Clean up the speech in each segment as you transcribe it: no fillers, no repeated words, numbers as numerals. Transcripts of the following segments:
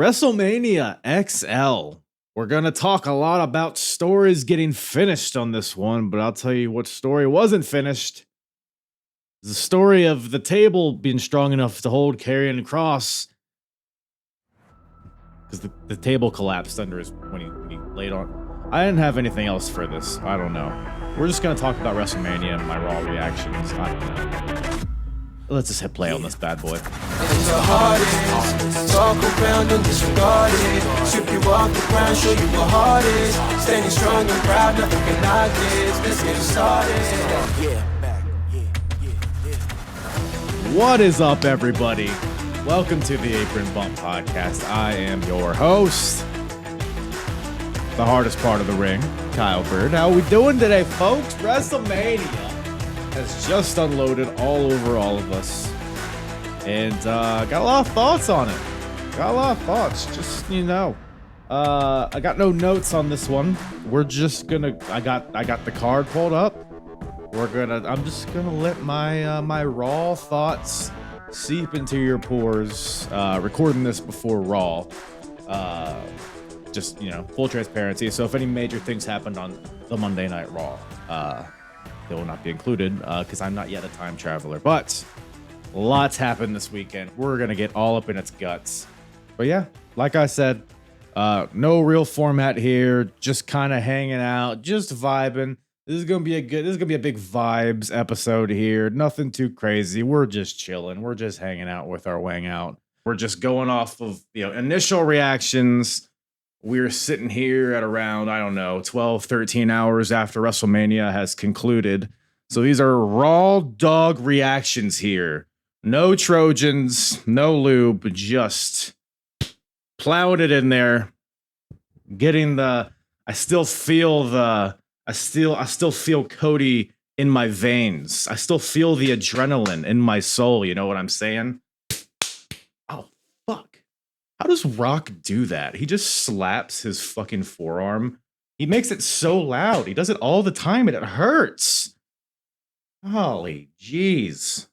WrestleMania XL. We're going to talk a lot about stories getting finished on this one, but I'll tell you what story wasn't finished. The story of the table being strong enough to hold Karrion Kross, because the table collapsed under his when he laid on. I didn't have anything else for this. I don't know. We're just going to talk about WrestleMania and my Raw reactions. I don't know. Let's just hit play on this bad boy. It's the hardest. Talk around and disregard it. Strip you off the ground, show you what heart is. Standing strong and proud, nothing can knock this. Let's get it started. What is up, everybody? Welcome to the Apron Bump Podcast. I am your host, the hardest part of the ring, Kyle Bird. How we doing today, folks? WrestleMania has just unloaded all over all of us, and got a lot of thoughts on it. Got a lot of thoughts. Just I got no notes on this one. We're just gonna. I got the card pulled up. I'm just gonna let my raw thoughts seep into your pores. Recording this before Raw. Just full transparency. So if any major things happened on the Monday Night Raw, they will not be included because I'm not yet a time traveler. But lots happened this weekend. We're gonna get all up in its guts. But yeah, like I said, no real format here. Just kind of hanging out, just vibing. This is gonna be a big vibes episode here. Nothing too crazy. We're just chilling. We're just hanging out with our wang out. We're just going off of initial reactions. We're sitting here at around, 12, 13 hours after WrestleMania has concluded. So these are raw dog reactions here. No Trojans, no lube, just plowing it in there. Getting I still feel Cody in my veins. I still feel the adrenaline in my soul. You know what I'm saying? Oh, fuck. How does Rock do that? He just slaps his fucking forearm. He makes it so loud. He does it all the time and it hurts. Holy jeez.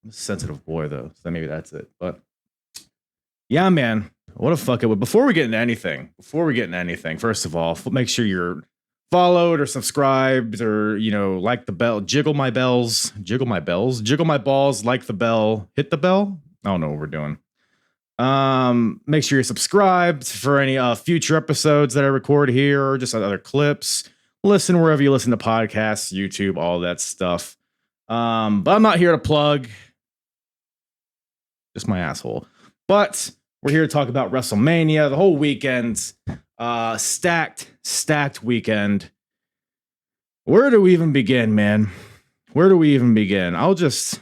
I'm a sensitive boy though, so maybe that's it. But yeah, man. What a fuck it. Before we get into anything, first of all, make sure you're followed or subscribed or, like the bell, jiggle my balls, like the bell, hit the bell. I don't know what we're doing. Make sure you're subscribed for any future episodes that I record here or just other clips. Listen wherever you listen to podcasts, YouTube, all that stuff. But I'm not here to plug just my asshole. But we're here to talk about WrestleMania, the whole weekend. Stacked weekend. Where do we even begin, man? I'll just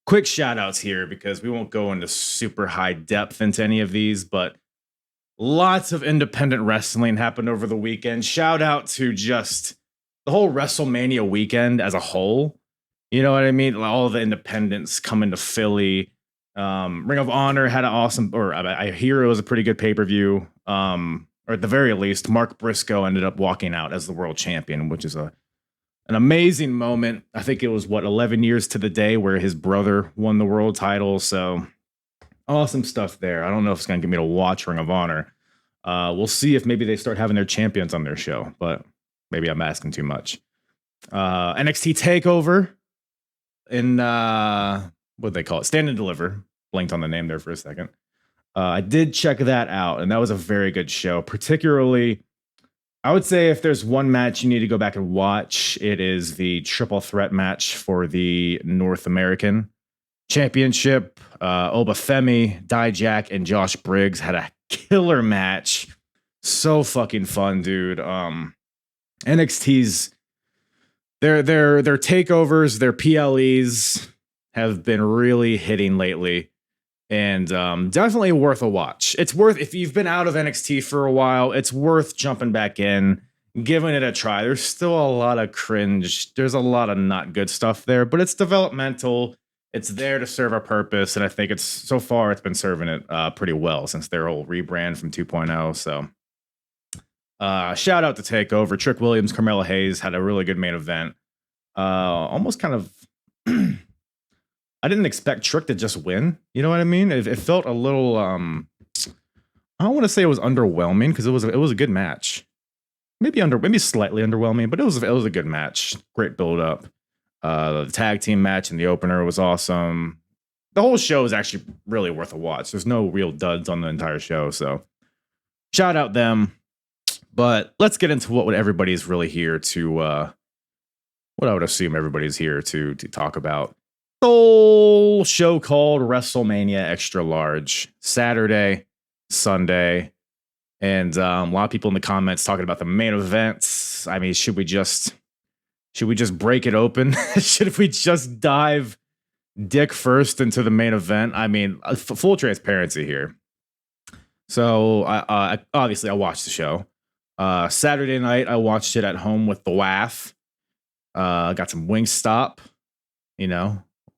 quick shout outs here because we won't go into super high depth into any of these, but lots of independent wrestling happened over the weekend. Shout out to just the whole WrestleMania weekend as a whole. You know what I mean? All the independents coming to Philly. Ring of Honor had an awesome, or I hear it was a pretty good pay-per-view. Or at the very least, Mark Briscoe ended up walking out as the world champion, which is an amazing moment. I think it was 11 years to the day where his brother won the world title. So awesome stuff there. I don't know if it's going to get me to watch Ring of Honor. We'll see if maybe they start having their champions on their show, but maybe I'm asking too much. NXT TakeOver in what they call it, Stand and Deliver. Blinked on the name there for a second. I did check that out, and that was a very good show. Particularly, I would say if there's one match you need to go back and watch, it is the triple threat match for the North American Championship. Obafemi, Dijak, and Josh Briggs had a killer match. So fucking fun, dude. NXT's their takeovers, their PLEs have been really hitting lately. And definitely worth a watch. It's worth, if you've been out of NXT for a while, it's worth jumping back in, giving it a try. There's still a lot of cringe. There's a lot of not good stuff there, but it's developmental. It's there to serve a purpose. And I think so far it's been serving it pretty well since their whole rebrand from 2.0. So shout out to TakeOver. Trick Williams, Carmella Hayes had a really good main event. Almost kind of I didn't expect Trick to just win. You know what I mean? It felt a little I don't want to say it was underwhelming because it was a good match. Maybe slightly underwhelming, but it was a good match. Great build up. The tag team match and the opener was awesome. The whole show is actually really worth a watch. There's no real duds on the entire show, so shout out them. But let's get into what everybody's really here to. What I would assume everybody's here to talk about. The whole show called WrestleMania Extra Large, Saturday, Sunday. And a lot of people in the comments talking about the main events. I mean, should we just break it open? Should we just dive dick first into the main event? I mean, full transparency here. So obviously I watched the show. Saturday night, I watched it at home with the WAF. Got some Wingstop,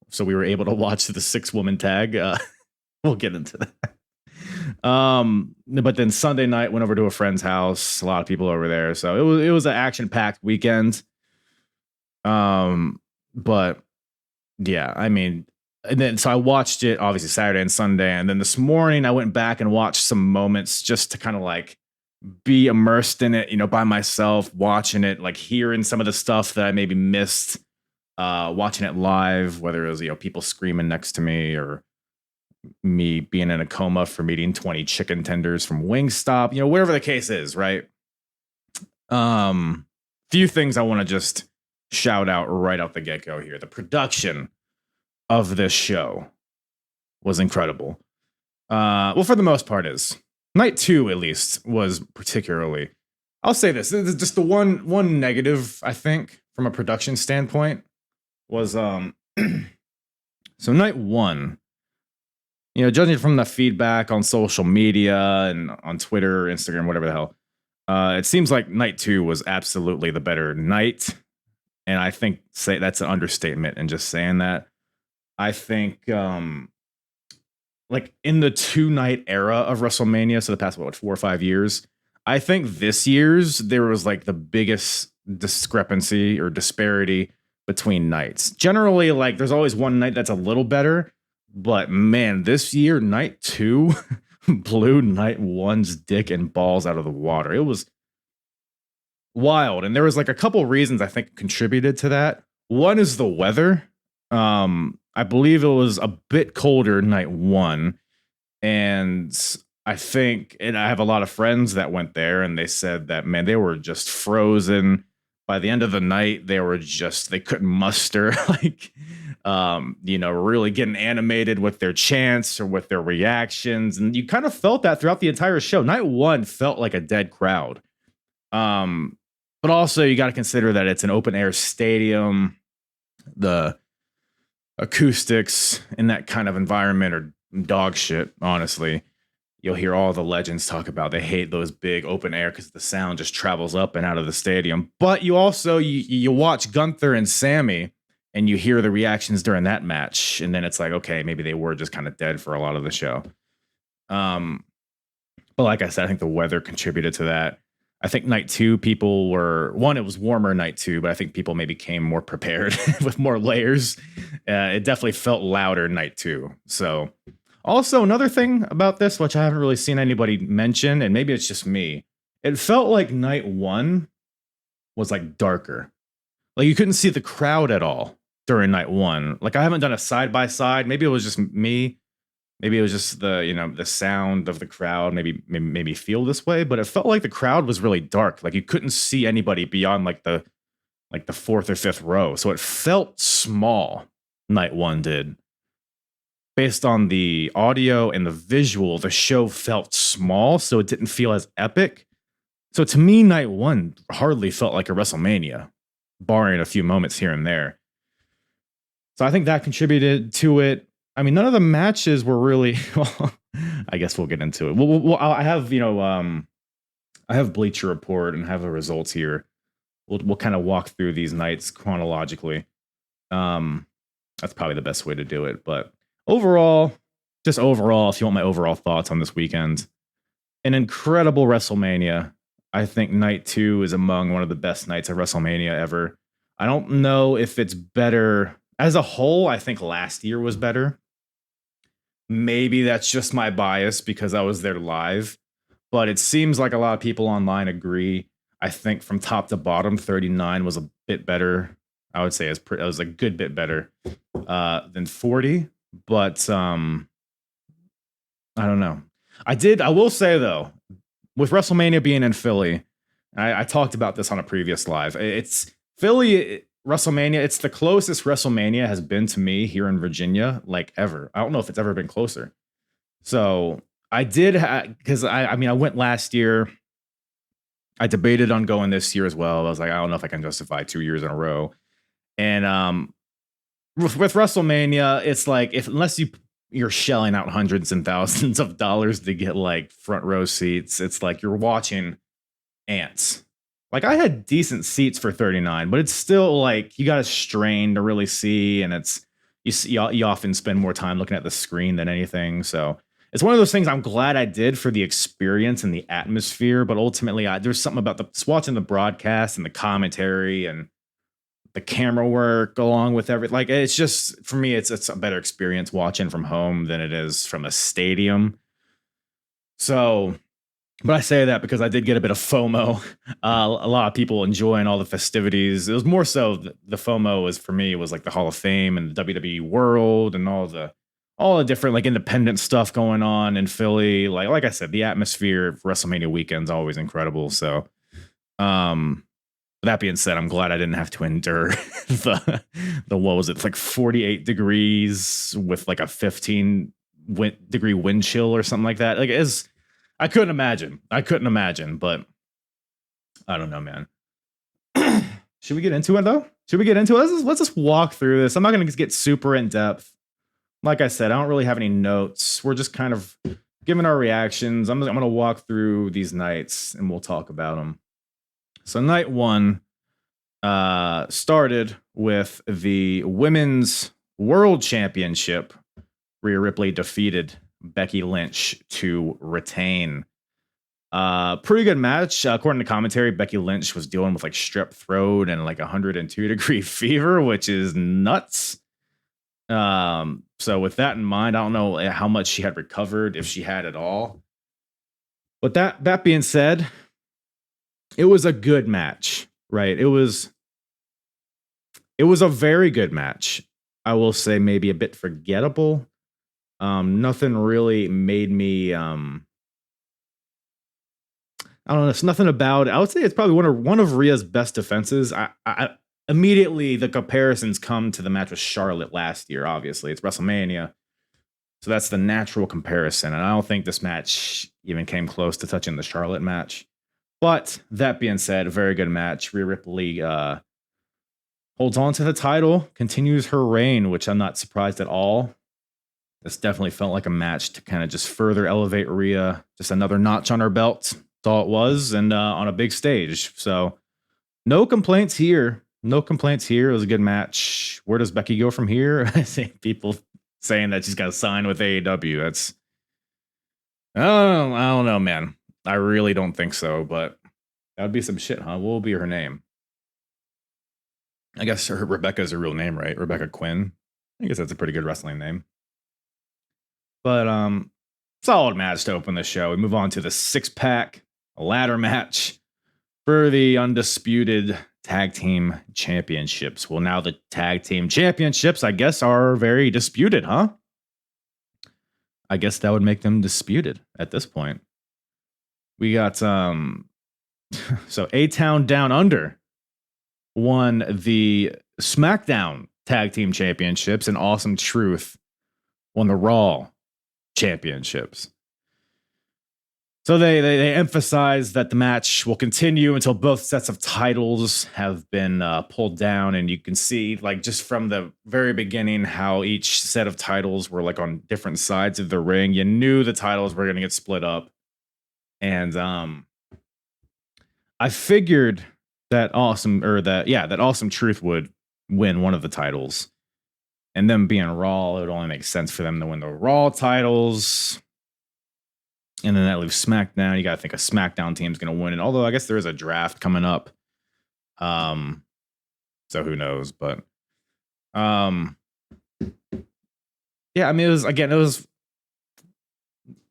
so we were able to watch the 6-woman tag. We'll get into that. But then Sunday night went over to a friend's house. A lot of people over there, so it was an action-packed weekend. But yeah, I mean, and then so I watched it obviously Saturday and Sunday, and then this morning I went back and watched some moments just to kind of like be immersed in it, by myself, watching it, like hearing some of the stuff that I maybe missed, watching it live, whether it was people screaming next to me or me being in a coma from eating 20 chicken tenders from Wingstop, whatever the case is, right? Few things I want to just shout out right out the get-go here. The production of this show was incredible. Well, for the most part is. Night 2, at least, was particularly. I'll say this is just the one negative, I think, from a production standpoint was so night 1, judging from the feedback on social media and on Twitter, Instagram, whatever the hell, it seems like night 2 was absolutely the better night. And I think that's an understatement in just saying that. I think like in the 2-night era of WrestleMania, so the past 4 or 5 years, I think this year's there was like the biggest discrepancy or disparity between nights. Generally, like there's always one night that's a little better, but man, this year night 2 blew night 1's dick and balls out of the water. It was wild, and there was like a couple reasons I think contributed to that. One is the weather. I believe it was a bit colder night 1, and I have a lot of friends that went there, and they said that, man, they were just frozen. By the end of the night, they couldn't muster, like, really getting animated with their chants or with their reactions, and you kind of felt that throughout the entire show. Night 1 felt like a dead crowd. But also, you got to consider that it's an open-air stadium. The acoustics in that kind of environment are dog shit, honestly. You'll hear all the legends talk about they hate those big open air because the sound just travels up and out of the stadium. But you also you watch Gunther and Sammy and you hear the reactions during that match, and then it's like, okay, maybe they were just kind of dead for a lot of the show. But like I said, I think the weather contributed to that. I think night 2, people were, it was warmer night 2, but I think people maybe came more prepared with more layers. It definitely felt louder night 2. So also another thing about this, which I haven't really seen anybody mention, and maybe it's just me, it felt like night 1 was like darker. Like you couldn't see the crowd at all during night 1. Like I haven't done a side-by-side. Maybe it was just me. Maybe it was just the sound of the crowd made me feel this way, but it felt like the crowd was really dark. Like you couldn't see anybody beyond like the 4th or 5th row. So it felt small. Night 1 did. Based on the audio and the visual, the show felt small, so it didn't feel as epic. So to me, night 1 hardly felt like a WrestleMania, barring a few moments here and there. So I think that contributed to it. I mean, none of the matches were really. Well, I guess we'll get into it. Well, I have I have Bleacher Report and have the results here. We'll kind of walk through these nights chronologically. That's probably the best way to do it. But overall, if you want my overall thoughts on this weekend, an incredible WrestleMania. I think night 2 is among one of the best nights of WrestleMania ever. I don't know if it's better as a whole. I think last year was better. Maybe that's just my bias because I was there live. but it seems like a lot of people online agree. I think from top to bottom, 39 was a bit better. I would say it was a good bit better than 40, but I don't know. I will say though, with WrestleMania being in Philly, I talked about this on a previous live. It's Philly WrestleMania. It's the closest WrestleMania has been to me here in Virginia, like ever. I don't know if it's ever been closer. So I did because I mean I went last year. I debated on going this year as well. I was like, I don't know if I can justify 2 years in a row. And with WrestleMania, it's like unless you're shelling out hundreds and thousands of dollars to get like front row seats, it's like you're watching ants. Like I had decent seats for 39, but it's still like you got to strain to really see, and you often spend more time looking at the screen than anything. So it's one of those things I'm glad I did for the experience and the atmosphere, but ultimately there's something about just watching the broadcast and the commentary and the camera work along with everything. Like it's just for me, it's a better experience watching from home than it is from a stadium. So, but I say that because I did get a bit of FOMO. A lot of people enjoying all the festivities. It was more so the FOMO was for me was like the Hall of Fame and the WWE World and all the different like independent stuff going on in Philly. Like I said, the atmosphere for WrestleMania weekend's always incredible. So, that being said, I'm glad I didn't have to endure the what was it? It's like 48 degrees with like a 15-degree wind chill or something like that. Like I couldn't imagine. But I don't know, man. Should we get into it though? Let's just walk through this. I'm not going to get super in depth. Like I said, I don't really have any notes. We're just kind of giving our reactions. I'm going to walk through these nights and we'll talk about them. So night one started with the Women's World Championship. Rhea Ripley defeated Becky Lynch to retain. Pretty good match. According to commentary, Becky Lynch was dealing with like strep throat and like 102-degree fever, which is nuts. So with that in mind, I don't know how much she had recovered, if she had at all. But that being said, it was a good match, right? It was a very good match. I will say maybe a bit forgettable. Nothing really made me I don't know, it's nothing about it. I would say it's probably one of Rhea's best defenses. I immediately the comparisons come to the match with Charlotte last year, obviously. It's WrestleMania. So that's the natural comparison. And I don't think this match even came close to touching the Charlotte match. But that being said, a very good match. Rhea Ripley holds on to the title, continues her reign, which I'm not surprised at all. This definitely felt like a match to kind of just further elevate Rhea, just another notch on her belt. That's all it was, and on a big stage. So no complaints here. It was a good match. Where does Becky go from here? I see people saying that she's got to sign with AEW. I don't know, man. I really don't think so, but that would be some shit, huh? What will be her name? I guess Rebecca's her real name, right? Rebecca Quinn. I guess that's a pretty good wrestling name. But solid match to open the show. We move on to the 6-pack ladder match for the undisputed tag team championships. Well, now the tag team championships, I guess, are very disputed, huh? I guess that would make them disputed at this point. We got so A-Town Down Under won the SmackDown tag team championships, and Awesome Truth won the Raw championships. So they emphasize that the match will continue until both sets of titles have been pulled down, and you can see like just from the very beginning how each set of titles were like on different sides of the ring. You knew the titles were going to get split up. And I figured that Awesome Truth would win one of the titles. And them being Raw, it would only make sense for them to win the Raw titles. And then that leaves SmackDown. You got to think a SmackDown team's going to win it. Although I guess there is a draft coming up. So who knows? But yeah, I mean, it was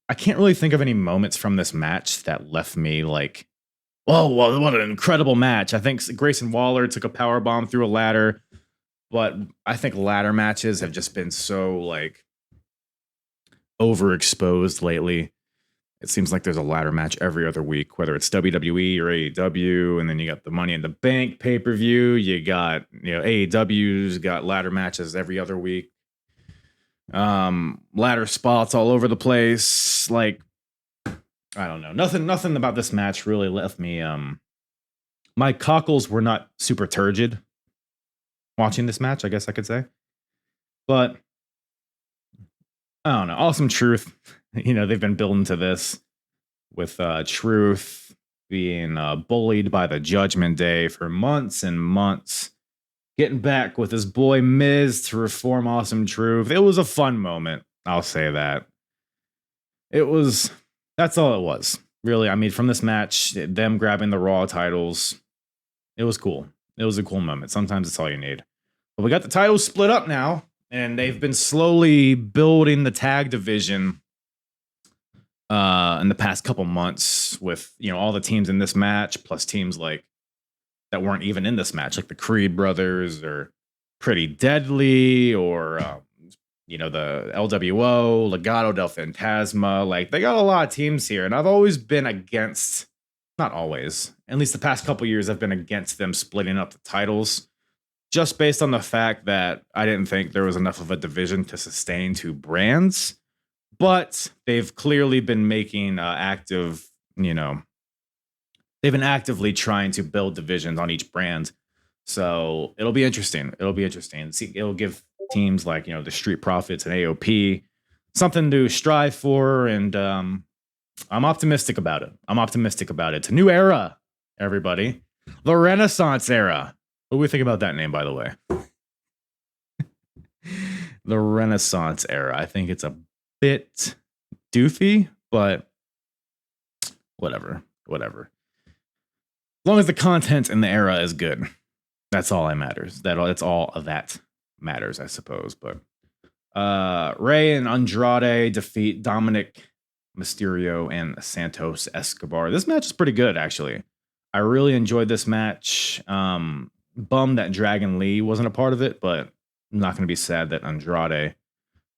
I can't really think of any moments from this match that left me like, oh, well, what an incredible match. I think Grayson Waller took a power bomb through a ladder, but I think ladder matches have just been so like overexposed lately. It seems like there's a ladder match every other week, whether it's WWE or AEW, and then you got the Money in the Bank pay-per-view. You got, AEW's got ladder matches every other week. Ladder spots all over the place. Like, I don't know. Nothing about this match really left me. My cockles were not super turgid watching this match, I guess I could say. But I don't know. Awesome Truth. They've been building to this with Truth being bullied by the Judgment Day for months and months. Getting back with his boy Miz to reform Awesome Truth. It was a fun moment. I'll say that. That's all it was. Really, I mean, from this match, them grabbing the Raw titles, it was cool. It was a cool moment. Sometimes it's all you need. But we got the titles split up now, and they've been slowly building the tag division in the past couple months with, all the teams in this match, plus teams like that weren't even in this match, like the Creed brothers or Pretty Deadly or, the LWO, Legado del Fantasma. Like, they got a lot of teams here, and I've always been against, not always, at least the past couple years, I've been against them splitting up the titles just based on the fact that I didn't think there was enough of a division to sustain two brands. But they've clearly been making active, they've been actively trying to build divisions on each brand. So it'll be interesting. See, it'll give teams like, the Street Profits and AOP something to strive for. And I'm optimistic about it. It's a new era, everybody. The Renaissance era. What do we think about that name, by the way? The Renaissance era. I think it's a bit doofy, but whatever. As long as the content in the era is good, that's all that matters. That's all that matters, I suppose. But Rey and Andrade defeat Dominic Mysterio and Santos Escobar. This match is pretty good, actually. I really enjoyed this match. Bummed that Dragon Lee wasn't a part of it, but I'm not going to be sad that Andrade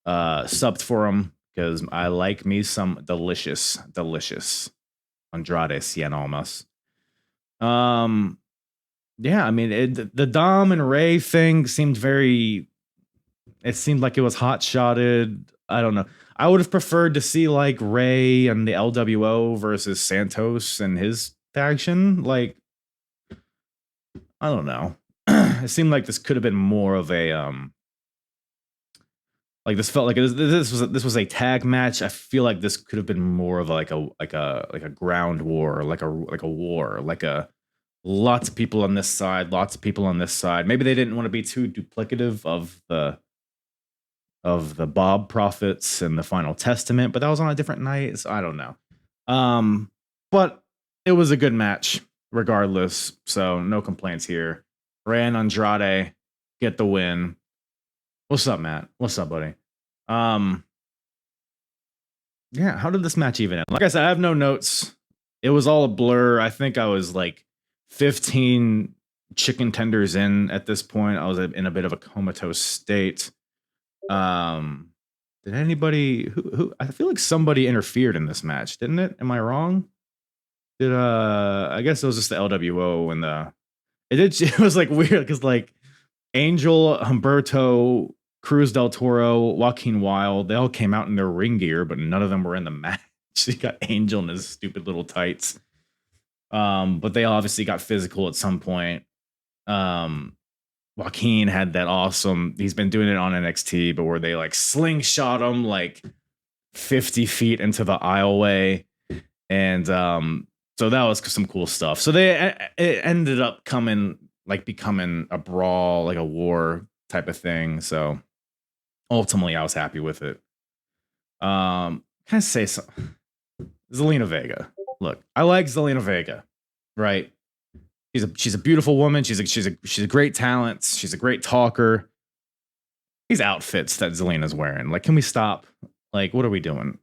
subbed for him, because I like me some delicious Andrade Cien Almas. Yeah, I mean, the Dom and Ray thing seemed like it was hot shotted. I don't know. I would have preferred to see like Ray and the LWO versus Santos and his faction. Like, I don't know. It seemed like this could have been more of a like this felt like this was a tag match. I feel like this could have been more of like a ground war, like a war, lots of people on this side, lots of people on this side. Maybe they didn't want to be too duplicative of the Bob Prophets and the Final Testament, but that was on a different night, so I don't know. But it was a good match regardless, so no complaints here. Ray and Andrade get the win. What's up, Matt? What's up, buddy? Yeah, how did this match even end? Like I said, I have no notes. It was all a blur. I think I was like 15 chicken tenders in at this point. I was in a bit of a comatose state. Did anybody who I feel like somebody interfered in this match, didn't it? Am I wrong? I guess it was just the LWO and it was like weird because like Angel, Humberto, Cruz del Toro, Joaquin Wilde, they all came out in their ring gear, but none of them were in the match. You got Angel in his stupid little tights. But they obviously got physical at some point. Joaquin had that awesome, he's been doing it on NXT, but where they like slingshot him like 50 feet into the aisleway. And so that was some cool stuff. So it ended up becoming a brawl, like a war type of thing. So ultimately I was happy with it. Can I say something? Zelina Vega. Look, I like Zelina Vega, right? She's a beautiful woman. She's a great talent. She's a great talker. These outfits that Zelina's wearing, like, can we stop? Like, what are we doing?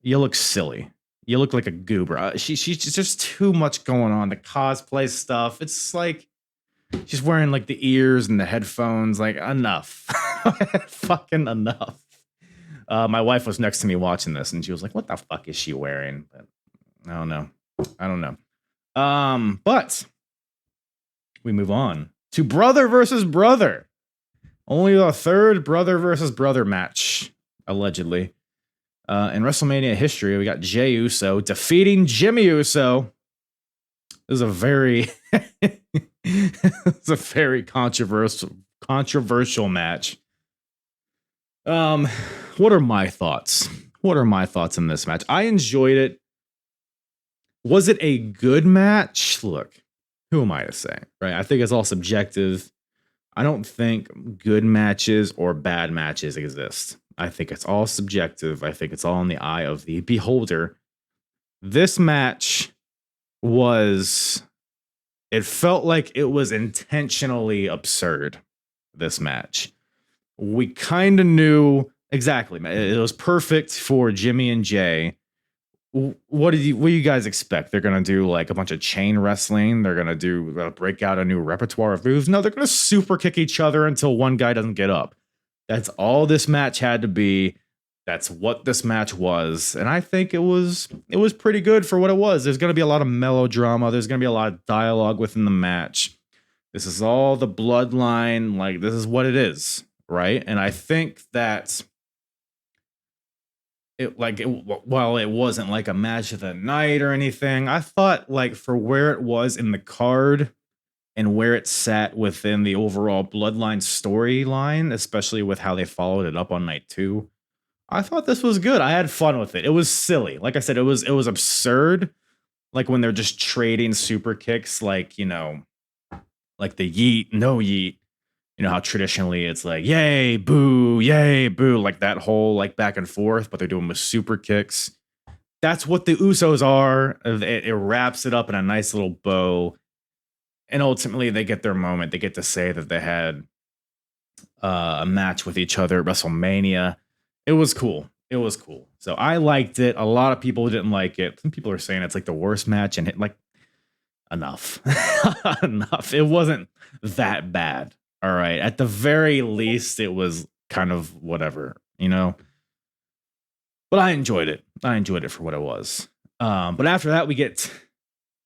you look silly. You look like a goober. She's just too much going on. The cosplay stuff. It's like she's wearing like the ears and the headphones. Like enough, fucking enough. My wife was next to me watching this, and she was like, "What the fuck is she wearing?" But I don't know. But we move on to brother versus brother. Only the third brother versus brother match, allegedly. In WrestleMania history, we got Jey Uso defeating Jimmy Uso. This is a very, it's a very controversial match. What are my thoughts? What are my thoughts in this match? I enjoyed it. Was it a good match? Look, who am I to say, right? I think it's all subjective. I don't think good matches or bad matches exist. I think it's all subjective. I think it's all in the eye of the beholder. This match it felt like it was intentionally absurd, this match. We kind of knew exactly. It was perfect for Jimmy and Jay. What do you guys expect? They're gonna do like a bunch of chain wrestling. They're gonna break out a new repertoire of moves. No, they're gonna super kick each other until one guy doesn't get up. That's all this match had to be. That's what this match was, and I think it was pretty good for what it was. There's gonna be a lot of melodrama. There's gonna be a lot of dialogue within the match. This is all the bloodline. Like this is what it is, right? And I think that. While it wasn't like a match of the night or anything, I thought like for where it was in the card and where it sat within the overall bloodline storyline, especially with how they followed it up on night 2, I thought this was good. I had fun with it. It was silly. Like I said, it was absurd. Like when they're just trading super kicks, like, you know, like the yeet, no yeet. You know how traditionally it's like, yay, boo, like that whole like back and forth, but they're doing with super kicks. That's what the Usos are. It wraps it up in a nice little bow. And ultimately they get their moment. They get to say that they had a match with each other at WrestleMania. It was cool. It was cool. So I liked it. A lot of people didn't like it. Some people are saying it's like the worst match, and like enough. Enough. It wasn't that bad. All right. At the very least, it was kind of whatever, you know. But I enjoyed it. I enjoyed it for what it was. But after that, we get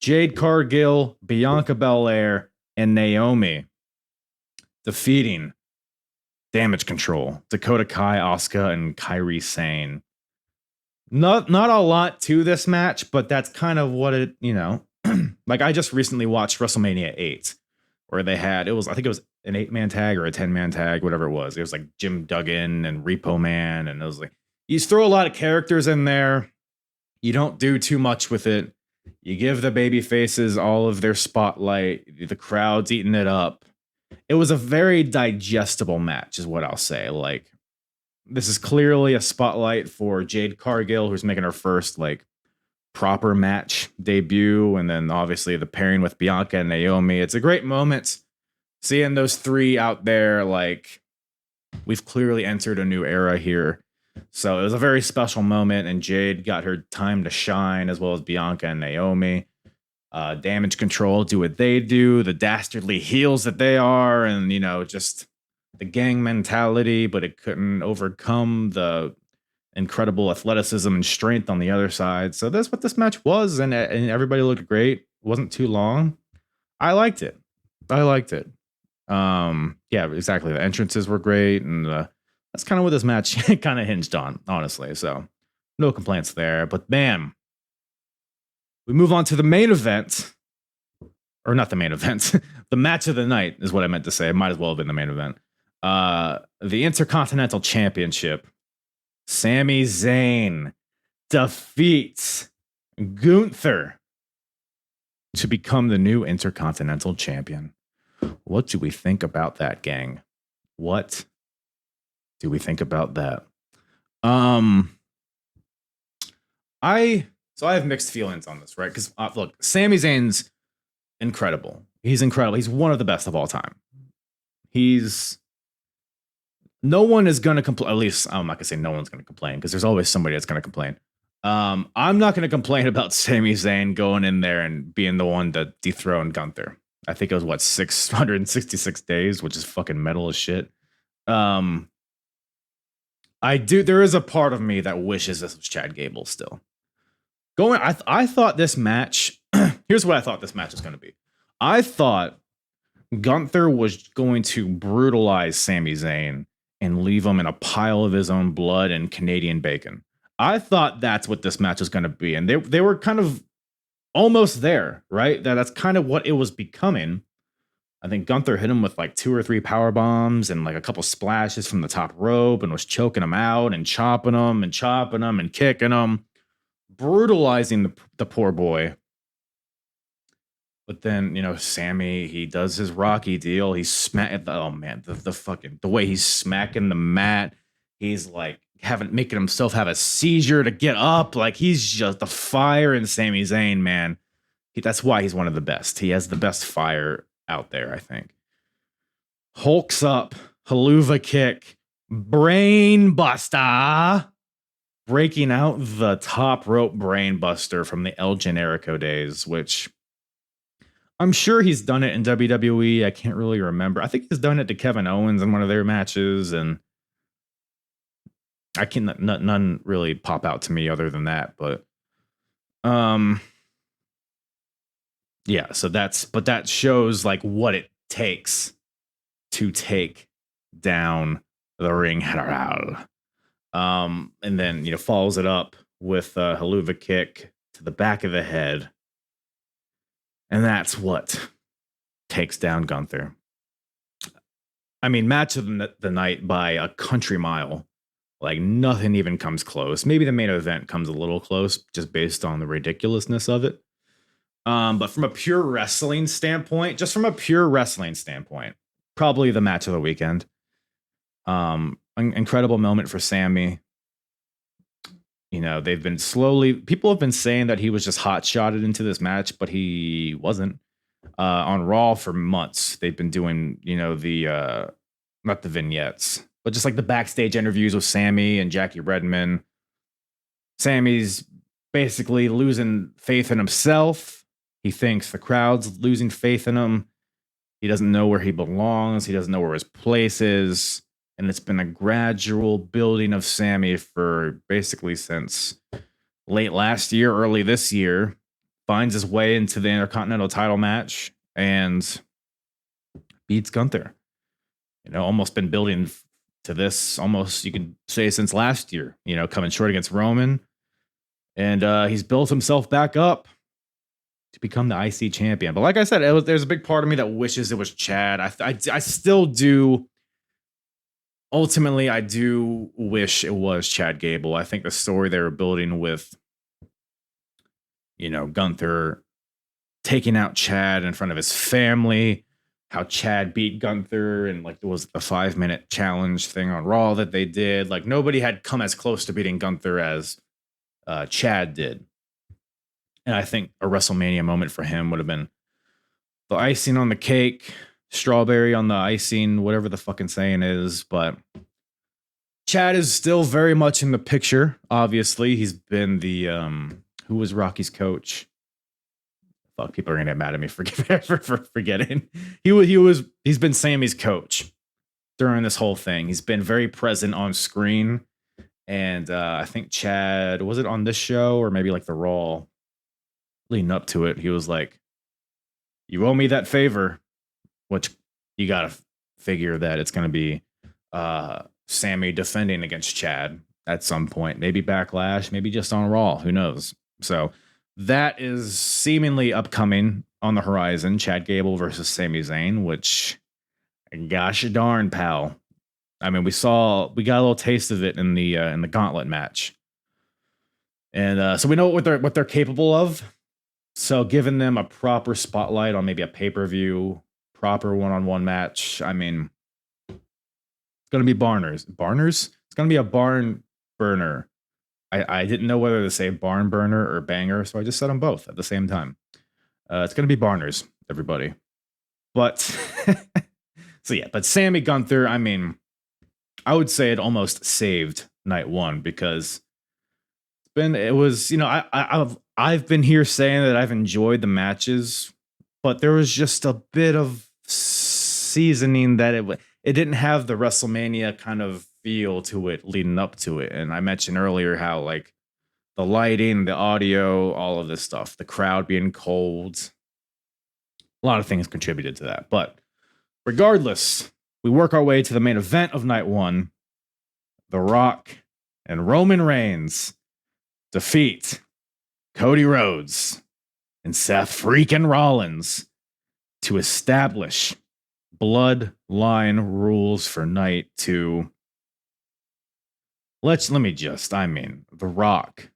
Jade Cargill, Bianca Belair, and Naomi defeating Damage Control, Dakota Kai, Asuka, and Kairi Sane. Not a lot to this match, but that's kind of what it, you know. Like I just recently watched WrestleMania 8, where they had I think it was an 8-man tag or a 10-man tag, whatever it was. It was like Jim Duggan and Repo Man, and it was like you just throw a lot of characters in there. You don't do too much with it. You give the baby faces all of their spotlight. The crowd's eating it up. It was a very digestible match, is what I'll say. Like this is clearly a spotlight for Jade Cargill, who's making her first like proper match debut, and then obviously the pairing with Bianca and Naomi. It's a great moment seeing those three out there. Like we've clearly entered a new era here, so it was a very special moment, and Jade got her time to shine, as well as Bianca and Naomi. Damage Control do what they do, the dastardly heels that they are, and you know, just the gang mentality, but it couldn't overcome the incredible athleticism and strength on the other side. So that's what this match was, and everybody looked great. It wasn't too long. I liked it. Yeah, exactly. The entrances were great, and that's kind of what this match kind of hinged on, honestly. So no complaints there. But man, we move on to the main event, or not the main event. The match of the night is what I meant to say. It might as well have been the main event. The Intercontinental Championship. Sami Zayn defeats Gunther to become the new Intercontinental Champion. What do we think about that, gang? What do we think about that? I have mixed feelings on this, right? Because look, Sami Zayn's incredible. He's incredible. He's one of the best of all time. No one is going to complain. At least I'm not going to say no one's going to complain, because there's always somebody that's going to complain. I'm not going to complain about Sami Zayn going in there and being the one to dethrone Gunther. I think it was what 666 days, which is fucking metal as shit. I do. There is a part of me that wishes this was Chad Gable still going. I thought this match. Here's what I thought this match was going to be. I thought Gunther was going to brutalize Sami Zayn and leave him in a pile of his own blood and Canadian bacon. I thought that's what this match was going to be, and they were kind of almost there, right? That's kind of what it was becoming. I think Gunther hit him with like 2 or 3 power bombs and like a couple splashes from the top rope and was choking him out and chopping him and kicking him, brutalizing the poor boy. But then, Sammy, he does his Rocky deal. He's the way he's smacking the mat. He's like making himself have a seizure to get up. Like he's just the fire in Sami Zayn, man. That's why he's one of the best. He has the best fire out there, I think. Hulks up, haluva kick, brain buster, breaking out the top rope brain buster from the El Generico days, which I'm sure he's done it in WWE. I can't really remember. I think he's done it to Kevin Owens in one of their matches, and I can none really pop out to me other than that. But yeah. So that shows like what it takes to take down the ring general. And then follows it up with a haluva kick to the back of the head. And that's what takes down Gunther. I mean, match of the night by a country mile. Like nothing even comes close. Maybe the main event comes a little close just based on the ridiculousness of it. But from a pure wrestling standpoint, probably the match of the weekend. Incredible moment for Sammy. They've been people have been saying that he was just hot shotted into this match, but he wasn't. On Raw for months, they've been doing, the not the vignettes, but just like the backstage interviews with Sammy and Jackie Redmond. Sammy's basically losing faith in himself. He thinks the crowd's losing faith in him. He doesn't know where he belongs. He doesn't know where his place is. And it's been a gradual building of Sammy for basically since late last year, early this year. Finds his way into the Intercontinental title match and beats Gunther. Almost been building to this almost, you could say, since last year, coming short against Roman. And he's built himself back up to become the IC champion. But like I said, there's a big part of me that wishes it was Chad. I still do. Ultimately, I do wish it was Chad Gable. I think the story they were building with, Gunther taking out Chad in front of his family, how Chad beat Gunther, and like there was the 5-minute challenge thing on Raw that they did. Like nobody had come as close to beating Gunther as Chad did. And I think a WrestleMania moment for him would have been the icing on the cake, strawberry on the icing, whatever the fucking saying is. But Chad is still very much in the picture. Obviously, he's been the who was Rocky's coach? Fuck, people are gonna get mad at me for forgetting. He's been Sammy's coach during this whole thing. He's been very present on screen. And I think Chad, was it on this show or maybe like the Raw leading up to it? He was like, "You owe me that favor," which you got to figure that it's going to be Sammy defending against Chad at some point. Maybe Backlash, maybe just on Raw. Who knows? So that is seemingly upcoming on the horizon. Chad Gable versus Sami Zayn, which, gosh darn, pal. I mean, we got a little taste of it in the Gauntlet match, and so we know what they're capable of. So giving them a proper spotlight on maybe a pay-per-view, proper one-on-one match. I mean, it's gonna be Barners. It's gonna be a barn burner. I didn't know whether to say barn burner or banger, so I just said them both at the same time. It's gonna be Barners, everybody. But so yeah, but Sammy Gunther, I mean, I would say it almost saved night one because it's it was, I've been here saying that I've enjoyed the matches, but there was just a bit of seasoning that it didn't have the WrestleMania kind of feel to it leading up to it. And I mentioned earlier how like the lighting, the audio, all of this stuff, the crowd being cold, a lot of things contributed to that. But regardless, we work our way to the main event of night one. The Rock and Roman Reigns defeat Cody Rhodes and Seth freaking Rollins to establish bloodline rules for night two. The Rock,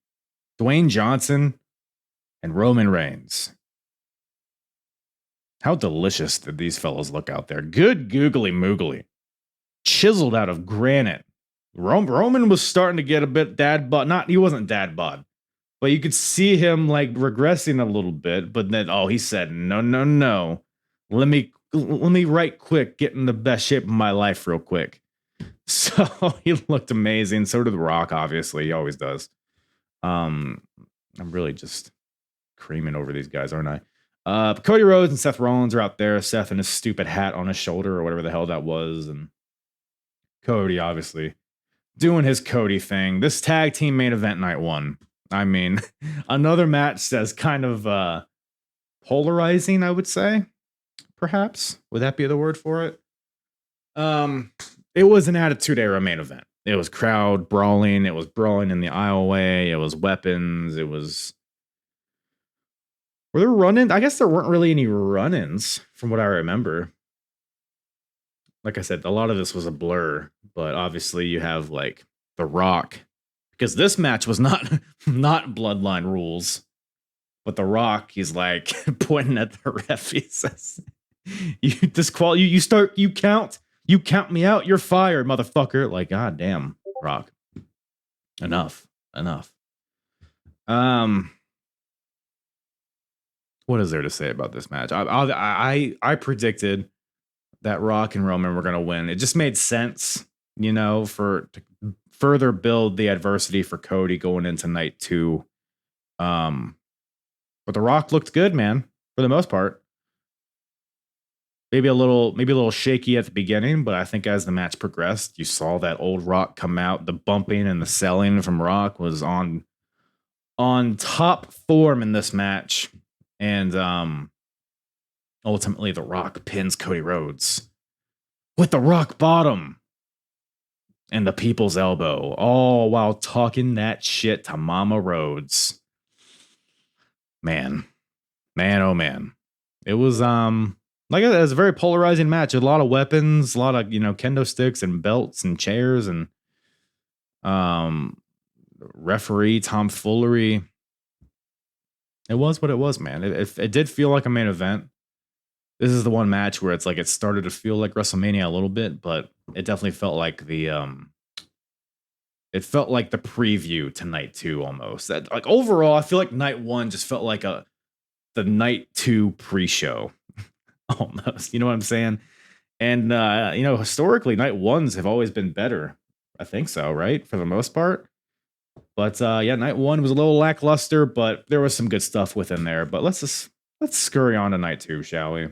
Dwayne Johnson, and Roman Reigns. How delicious did these fellows look out there? Good googly moogly. Chiseled out of granite. Roman was starting to get a bit dad bod. He wasn't dad bod, but you could see him like regressing a little bit. But then, he said, no. Let me right quick get in the best shape of my life real quick. So he looked amazing. So did The Rock, obviously. He always does. I'm really just creaming over these guys, aren't I? Cody Rhodes and Seth Rollins are out there. Seth and his stupid hat on his shoulder or whatever the hell that was. And Cody, obviously, doing his Cody thing. This tag team main event night one. I mean, another match that's kind of polarizing, I would say. Perhaps. Would that be the word for it? It was an Attitude Era main event. It was crowd brawling. It was brawling in the aisleway. It was weapons. It was... Were there run-ins? I guess there weren't really any run-ins from what I remember. Like I said, a lot of this was a blur, but obviously you have like The Rock, because this match was not bloodline rules, but The Rock, he's like pointing at the ref. He says, you count me out, you're fired, motherfucker. Like, god damn, Rock. Enough. What is there to say about this match? I predicted that Rock and Roman were going to win. It just made sense, to further build the adversity for Cody going into night two. But The Rock looked good, man, for the most part. Maybe a little shaky at the beginning, but I think as the match progressed, you saw that old Rock come out. The bumping and the selling from Rock was on top form in this match. And ultimately, The Rock pins Cody Rhodes with the rock bottom and the people's elbow, all while talking that shit to Mama Rhodes. Man, oh man. It was it was a very polarizing match. A lot of weapons, a lot of kendo sticks and belts and chairs and referee tomfoolery. It was what it was, man. It did feel like a main event. This is the one match where it's like it started to feel like WrestleMania a little bit, but it definitely felt like the preview to night two almost. That like overall, I feel like night one just felt like the night two pre-show almost. You know what I'm saying? And historically, night ones have always been better. I think so, right? For the most part. But night one was a little lackluster, but there was some good stuff within there. But let's scurry on to night two, shall we?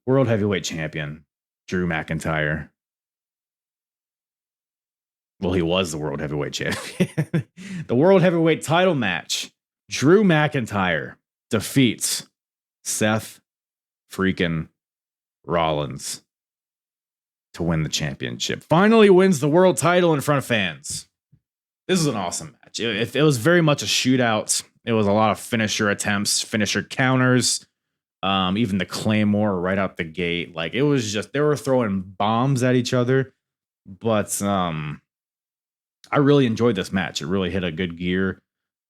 World Heavyweight Champion Drew McIntyre. Well, he was the World Heavyweight Champion. The World Heavyweight title match. Drew McIntyre defeats Seth freaking Rollins to win the championship. Finally wins the world title in front of fans. This is an awesome match. It was very much a shootout. It was a lot of finisher attempts, finisher counters, even the Claymore right out the gate. Like it was just, they were throwing bombs at each other. But I really enjoyed this match. It really hit a good gear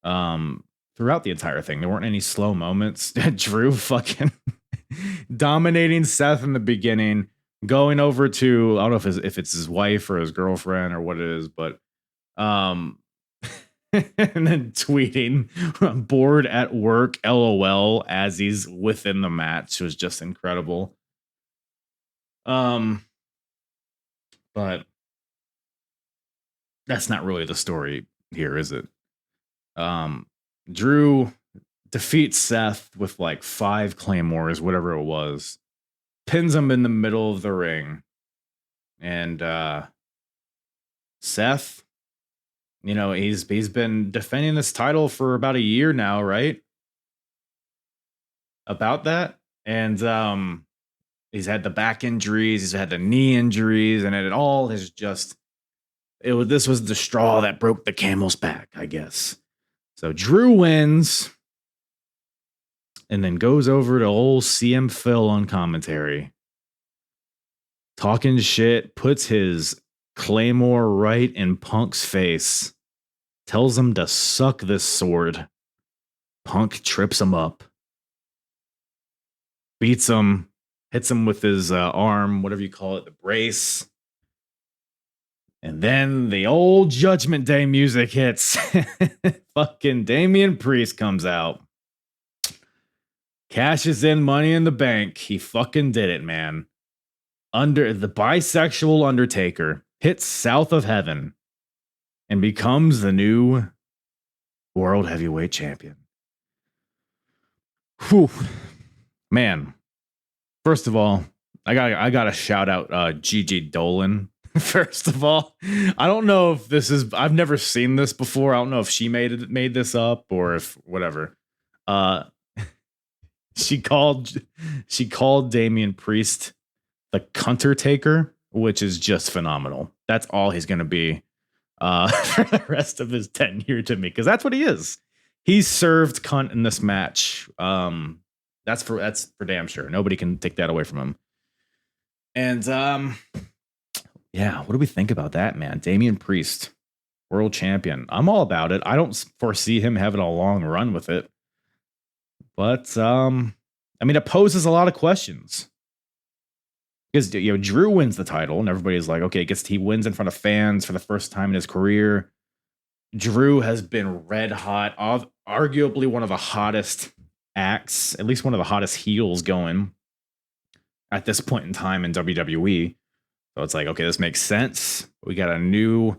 throughout the entire thing. There weren't any slow moments. Drew fucking dominating Seth in the beginning, going over to, I don't know if it's his wife or his girlfriend or what it is, but and then tweeting bored at work LOL as he's within the match was just incredible. But that's not really the story. here, is it? Drew defeats Seth with like 5 claymores, whatever it was, pins him in the middle of the ring. And Seth, you know, he's been defending this title for about a year now, right? About that. And he's had the back injuries, he's had the knee injuries, and it all has just this was the straw that broke the camel's back, I guess. So Drew wins and then goes over to old CM Phil on commentary, talking shit, puts his claymore right in Punk's face, tells him to suck this sword. Punk trips him up, beats him, hits him with his arm, whatever you call it, the brace. And then the old Judgment Day music hits. Fucking Damian Priest comes out. Cashes in Money in the Bank. He fucking did it, man. The bisexual Undertaker hits South of Heaven and becomes the new World Heavyweight Champion. Whew. Man. First of all, I got to shout out Gigi Dolan. First of all, I don't know if this is, I've never seen this before. I don't know if she made this up or if whatever. She called Damian Priest the Cunter Taker, which is just phenomenal. That's all he's going to be for the rest of his tenure to me, because that's what he is. He served cunt in this match. That's for damn sure. Nobody can take that away from him. And yeah, what do we think about that, man? Damian Priest, world champion. I'm all about it. I don't foresee him having a long run with it. But I mean, it poses a lot of questions. Because, you know, Drew wins the title and everybody's like, okay, he wins in front of fans for the first time in his career. Drew has been red hot, arguably one of the hottest acts, at least one of the hottest heels going at this point in time in WWE. So it's like, okay, this makes sense. We got a new,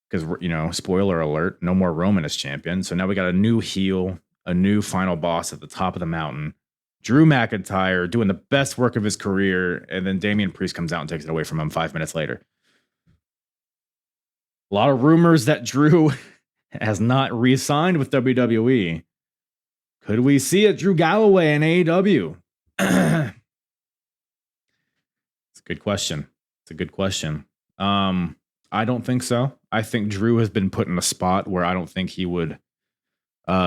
because, you know, spoiler alert, no more Roman as champion. So now we got a new heel, a new final boss at the top of the mountain. Drew McIntyre doing the best work of his career. And then Damian Priest comes out and takes it away from him 5 minutes later. A lot of rumors that Drew has not re-signed with WWE. Could we see a Drew Galloway in AEW? It's a good question. It's a good question. I don't think so. I think Drew has been put in a spot where I don't think he would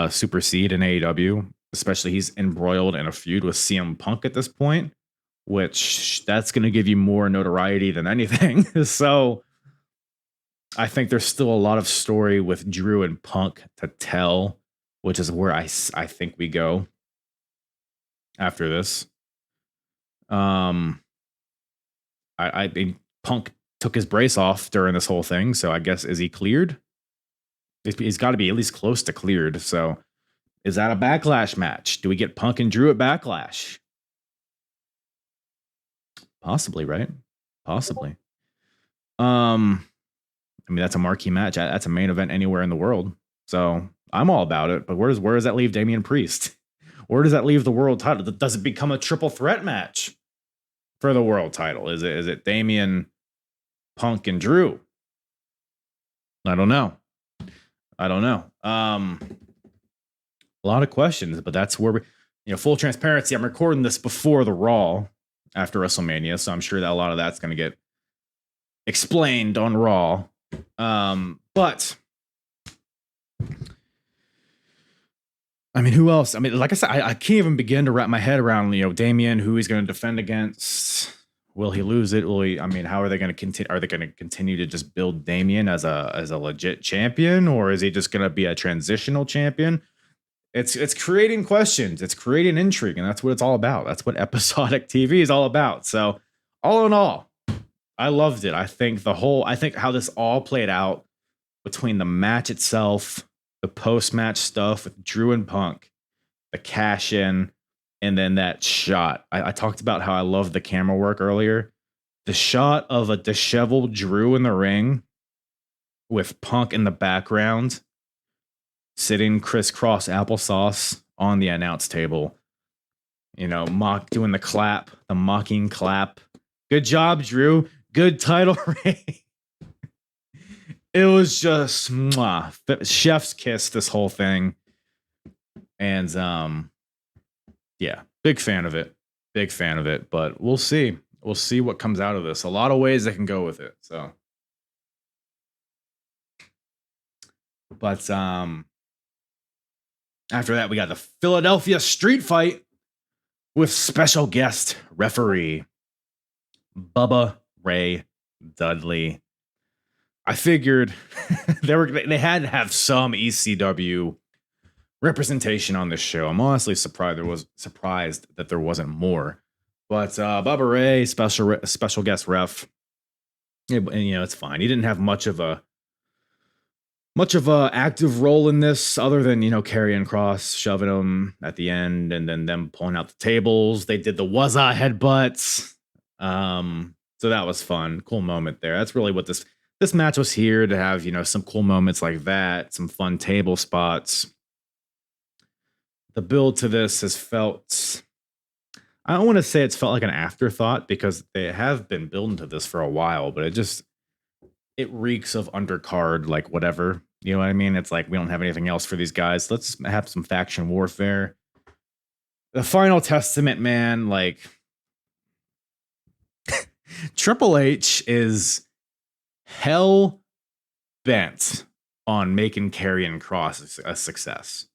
supersede in AEW, especially he's embroiled in a feud with CM Punk at this point, which that's going to give you more notoriety than anything. So I think there's still a lot of story with Drew and Punk to tell, which is where I think we go after this. I think Punk took his brace off during this whole thing, so I guess, is he cleared? He's got to be at least close to cleared. So is that a Backlash match? Do we get Punk and Drew at Backlash? Possibly, right? Possibly. I mean, that's a marquee match. That's a main event anywhere in the world. So I'm all about it. But where does that leave Damian Priest? Where does that leave the world title? Does it become a triple threat match for the world title? Is it Damian, Punk, and Drew? I don't know. A lot of questions, but that's where full transparency. I'm recording this before the Raw after WrestleMania, so I'm sure that a lot of that's going to get explained on Raw. But I mean, who else? I mean, like I said, I can't even begin to wrap my head around, Damian, who he's going to defend against. Will he lose it? How are they going to continue? Are they going to continue to just build Damian as a legit champion, or is he just going to be a transitional champion? It's creating questions. It's creating intrigue, and that's what it's all about. That's what episodic TV is all about. So, all in all, I loved it. I think how this all played out between the match itself, the post-match stuff with Drew and Punk, the cash in, and then that shot. I talked about how I love the camera work earlier. The shot of a disheveled Drew in the ring with Punk in the background, sitting crisscross applesauce on the announce table. You know, doing the mocking clap. Good job, Drew. Good title reign. It was just chef's kiss, this whole thing. And yeah, big fan of it. Big fan of it. But we'll see. We'll see what comes out of this. A lot of ways they can go with it. So, but after that, we got the Philadelphia street fight with special guest referee Bubba Ray Dudley. I figured they had to have some ECW representation on this show. I'm honestly surprised that there wasn't more. But Bubba Ray, special guest ref, and you know, it's fine. He didn't have much of a active role in this, other than, you know, Karrion Kross shoving him at the end and then them pulling out the tables. They did the wazza headbutts. So that was fun. Cool moment there. That's really what this match was here to have, you know, some cool moments like that, some fun table spots. The build to this has felt, I don't want to say it's felt like an afterthought, because they have been building to this for a while, but it reeks of undercard, like whatever. You know what I mean? It's like, we don't have anything else for these guys. Let's have some faction warfare. The Final Testament, man, like Triple H is hell bent on making Karrion Kross a success.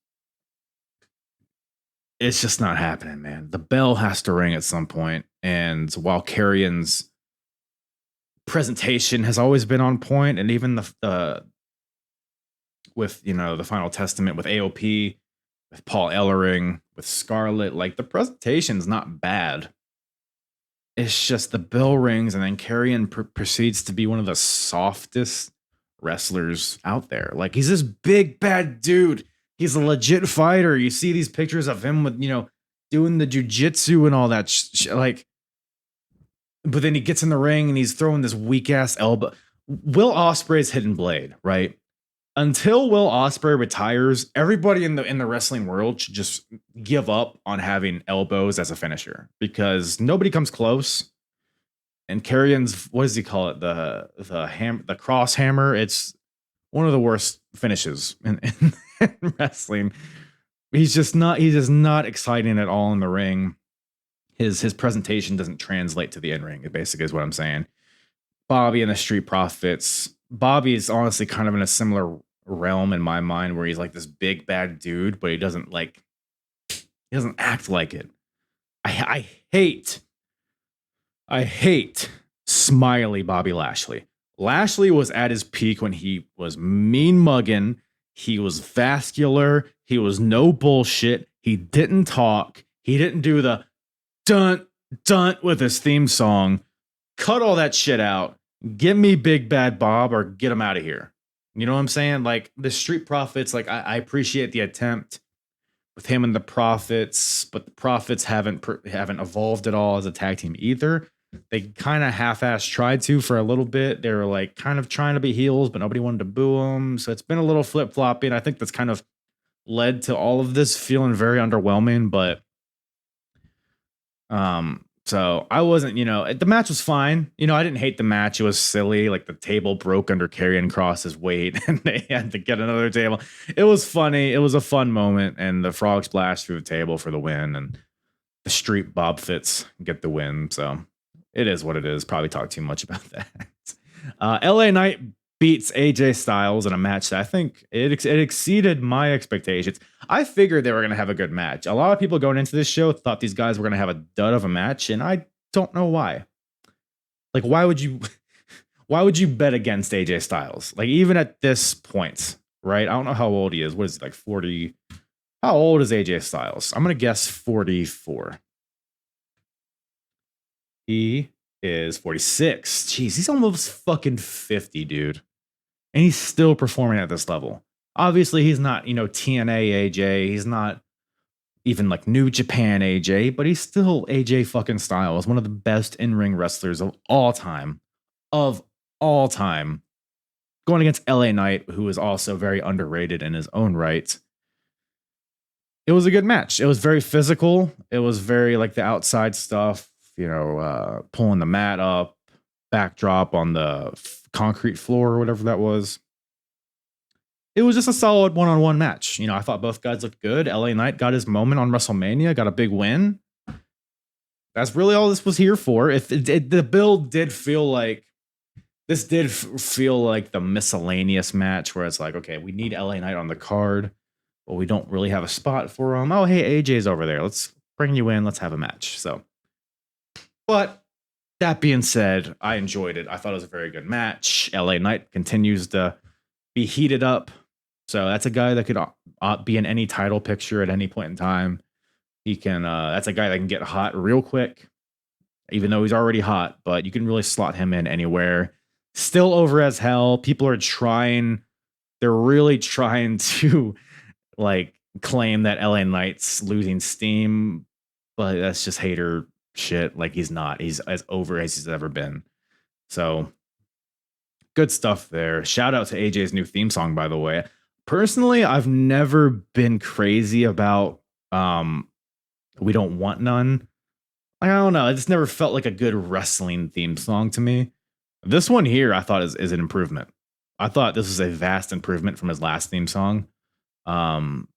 It's just not happening, man. The bell has to ring at some point. And while Karrion's presentation has always been on point, and even the with, you know, the Final Testament with AOP, with Paul Ellering, with Scarlett, like the presentation's not bad. It's just the bell rings, and then Karrion proceeds to be one of the softest wrestlers out there. Like, he's this big bad dude. He's a legit fighter. You see these pictures of him with, you know, doing the jujitsu and all that like. But then he gets in the ring and he's throwing this weak ass elbow. Will Ospreay's hidden blade, right? Until Will Ospreay retires, everybody in the wrestling world should just give up on having elbows as a finisher, because nobody comes close. And Karrion's, what does he call it? The cross hammer. It's one of the worst finishes in wrestling. He's just not exciting at all in the ring. His presentation doesn't translate to the in-ring, it basically is what I'm saying. Bobby and the Street Profits. Bobby is honestly kind of in a similar realm in my mind, where he's like this big bad dude, but he doesn't act like it. I hate smiley Bobby Lashley. Lashley was at his peak when he was mean mugging. He was vascular. He was no bullshit. He didn't talk. He didn't do the dun dun with his theme song. Cut all that shit out. Give me Big Bad Bob, or get him out of here. You know what I'm saying? Like, the Street Profits, like, I appreciate the attempt with him and the Profits, but the Profits haven't evolved at all as a tag team either. They kind of half-ass tried to for a little bit. They were like kind of trying to be heels, but nobody wanted to boo them. So it's been a little flip-floppy, and I think that's kind of led to all of this feeling very underwhelming. But so I wasn't, you know, the match was fine. You know, I didn't hate the match. It was silly. Like, the table broke under Karrion Kross's weight and they had to get another table. It was funny. It was a fun moment. And the frog splash through the table for the win, and the Street Bob Fits get the win. So it is what it is. Probably talk too much about that. LA Knight beats AJ Styles in a match that I think it exceeded my expectations. I figured they were going to have a good match. A lot of people going into this show thought these guys were going to have a dud of a match, and I don't know why. Like, why would you bet against AJ Styles? Like, even at this point, right? I don't know how old he is. What is he, like 40? How old is AJ Styles? I'm going to guess 44. He is 46. Jeez, he's almost fucking 50, dude. And he's still performing at this level. Obviously, he's not, you know, TNA AJ. He's not even like New Japan AJ, but he's still AJ fucking Styles, one of the best in-ring wrestlers of all time. Of all time. going against LA Knight, who is also very underrated in his own right. It was a good match. It was very physical. It was very like the outside stuff, pulling the mat up, backdrop on the concrete floor or whatever that was. It was just a solid one-on-one match. I thought both guys looked good. LA Knight got his moment on WrestleMania, got a big win. That's really all this was here for. The build did feel like this did feel like the miscellaneous match where it's like, okay, we need LA Knight on the card, but we don't really have a spot for him. Oh, hey, AJ's over there. Let's bring you in. Let's have a match. So, but that being said, I enjoyed it. I thought it was a very good match. LA Knight continues to be heated up. So that's a guy that could be in any title picture at any point in time. He can. That's a guy that can get hot real quick, even though he's already hot. But you can really slot him in anywhere. Still over as hell. People are trying. They're really trying to claim that LA Knight's losing steam, but that's just hater shit. He's not. He's as over as he's ever been. So good stuff there. Shout out to AJ's new theme song, by the way. Personally, I've never been crazy about We Don't Want None. I don't know. It just never felt like a good wrestling theme song to me. This one here, I thought is an improvement. I thought this was a vast improvement from his last theme song. And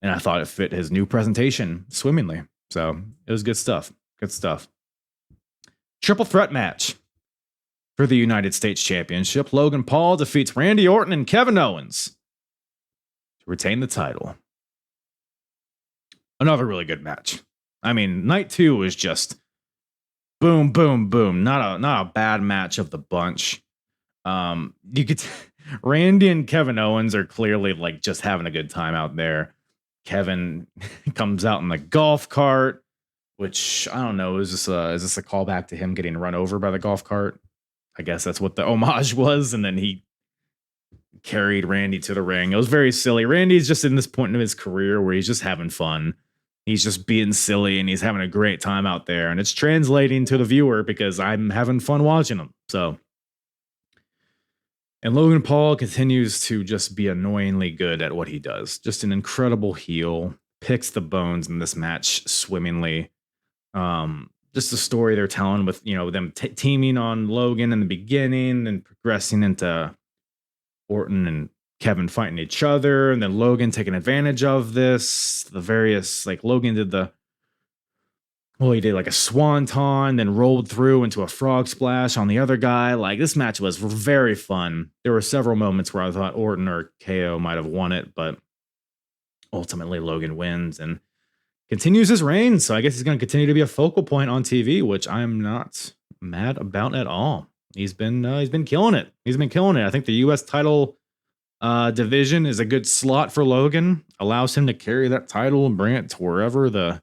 I thought it fit his new presentation swimmingly. So it was good stuff. Good stuff. Triple threat match for the United States Championship. Logan Paul defeats Randy Orton and Kevin Owens to retain the title. Another really good match. I mean, night 2 was just boom, boom, boom. Not a bad match of the bunch. You could Randy and Kevin Owens are clearly just having a good time out there. Kevin comes out in the golf cart, which I don't know. Is this a callback to him getting run over by the golf cart? I guess that's what the homage was. And then he carried Randy to the ring. It was very silly. Randy's just in this point in his career where he's just having fun. He's just being silly and he's having a great time out there. And it's translating to the viewer because I'm having fun watching him. So, and Logan Paul continues to just be annoyingly good at what he does. Just an incredible heel. Picks the bones in this match swimmingly. Just the story they're telling with, them teaming on Logan in the beginning and progressing into Orton and Kevin fighting each other, and then Logan taking advantage of this. The various, Logan did he did a swanton, then rolled through into a frog splash on the other guy. This match was very fun. There were several moments where I thought Orton or KO might have won it, but ultimately Logan wins and continues his reign. So I guess he's going to continue to be a focal point on TV, which I'm not mad about at all. He's been killing it. He's been killing it. I think the U.S. title division is a good slot for Logan. Allows him to carry that title and bring it to wherever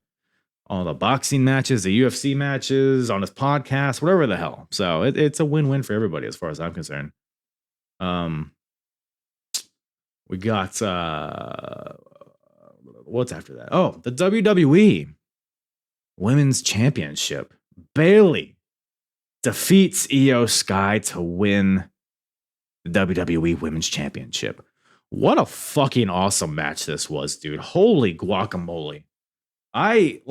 all the boxing matches, the UFC matches, on his podcast, whatever the hell. So it's a win-win for everybody as far as I'm concerned. We got what's after that? Oh, the WWE Women's Championship. Bayley defeats Io Sky to win the WWE Women's Championship. What a fucking awesome match this was, dude. Holy guacamole. I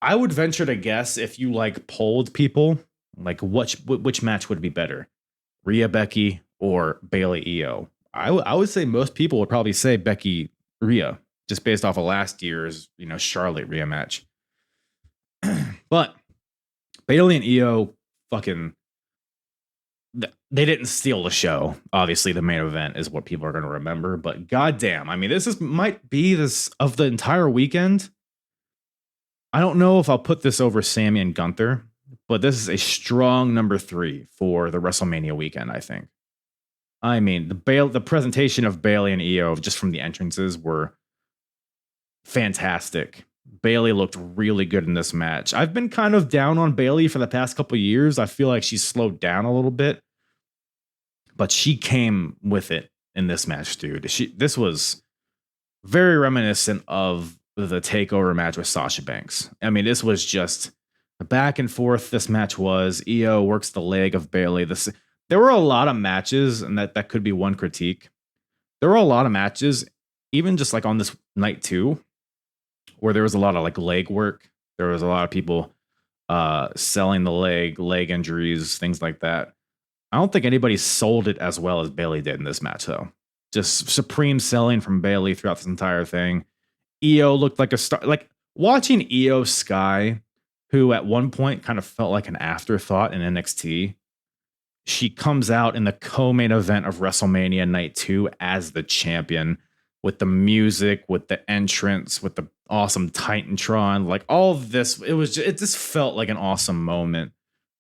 would venture to guess if you polled people, which match would be better, Rhea Becky or Bayley Io. I would say most people would probably say Becky Rhea, just based off of last year's Charlotte Rhea match. But Bayley and Io they didn't steal the show. Obviously, the main event is what people are going to remember. But goddamn, I mean, might be this of the entire weekend. I don't know if I'll put this over Sammy and Gunther, but this is a strong number 3 for the WrestleMania weekend, I think. I mean, the presentation of Bayley and Io just from the entrances were fantastic. Bayley looked really good in this match. I've been kind of down on Bayley for the past couple of years. I feel like she's slowed down a little bit, but she came with it in this match, dude. This was very reminiscent of the takeover match with Sasha Banks. I mean, this was just a back and forth. This match was Io works the leg of Bayley. there were a lot of matches, and that could be one critique. There were a lot of matches, even just like on this night too, where there was a lot of like leg work. There was a lot of people selling the leg injuries, things like that. I don't think anybody sold it as well as Bayley did in this match, though. Just supreme selling from Bayley throughout this entire thing. Io looked like a star. Like watching Io Sky, who at one point kind of felt like an afterthought in NXT. She comes out in the co-main event of WrestleMania Night 2 as the champion, with the music, with the entrance, with the awesome Titantron, like all of this. It just felt like an awesome moment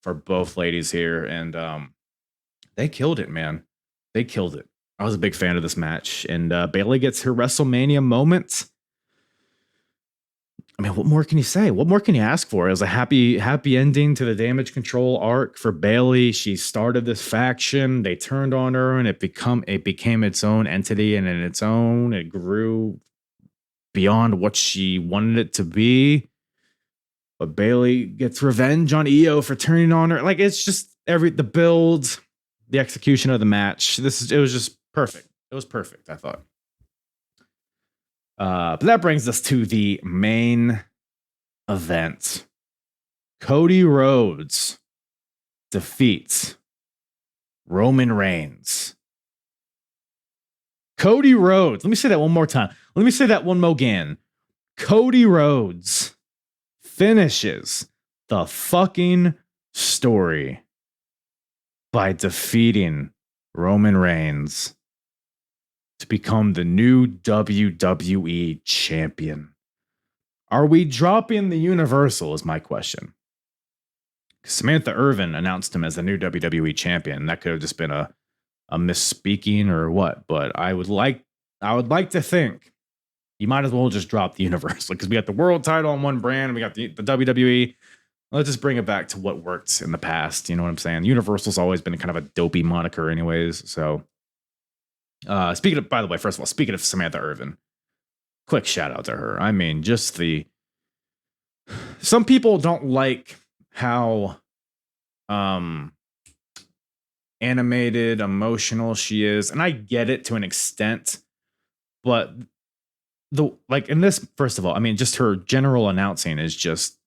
for both ladies here, and they killed it, man. They killed it. I was a big fan of this match, and Bayley gets her WrestleMania moment. I mean, what more can you say? What more can you ask for? It was a happy ending to the Damage Control arc for Bayley. She started this faction. They turned on her, and it became its own entity, and in its own, it grew beyond what she wanted it to be. But Bayley gets revenge on Io for turning on her. Like, it's just the build, the execution of the match. It was just perfect. It was perfect, I thought. But that brings us to the main event. Cody Rhodes defeats Roman Reigns. Cody Rhodes. Let me say that one more time. Let me say that one more again. Cody Rhodes finishes the fucking story by defeating Roman Reigns to become the new WWE champion. Are we dropping the Universal is my question. Samantha Irvin announced him as the new WWE champion. That could have just been a misspeaking or what, but I would like to think you might as well just drop the Universal, because we got the world title on one brand and we got the WWE. Let's just bring it back to what worked in the past. You know what I'm saying? Universal's always been kind of a dopey moniker anyways, so by the way, first of all, speaking of Samantha Irvin, quick shout out to her. I mean, some people don't like how animated, emotional she is, and I get it to an extent, but in this, first of all, I mean, just her general announcing is just,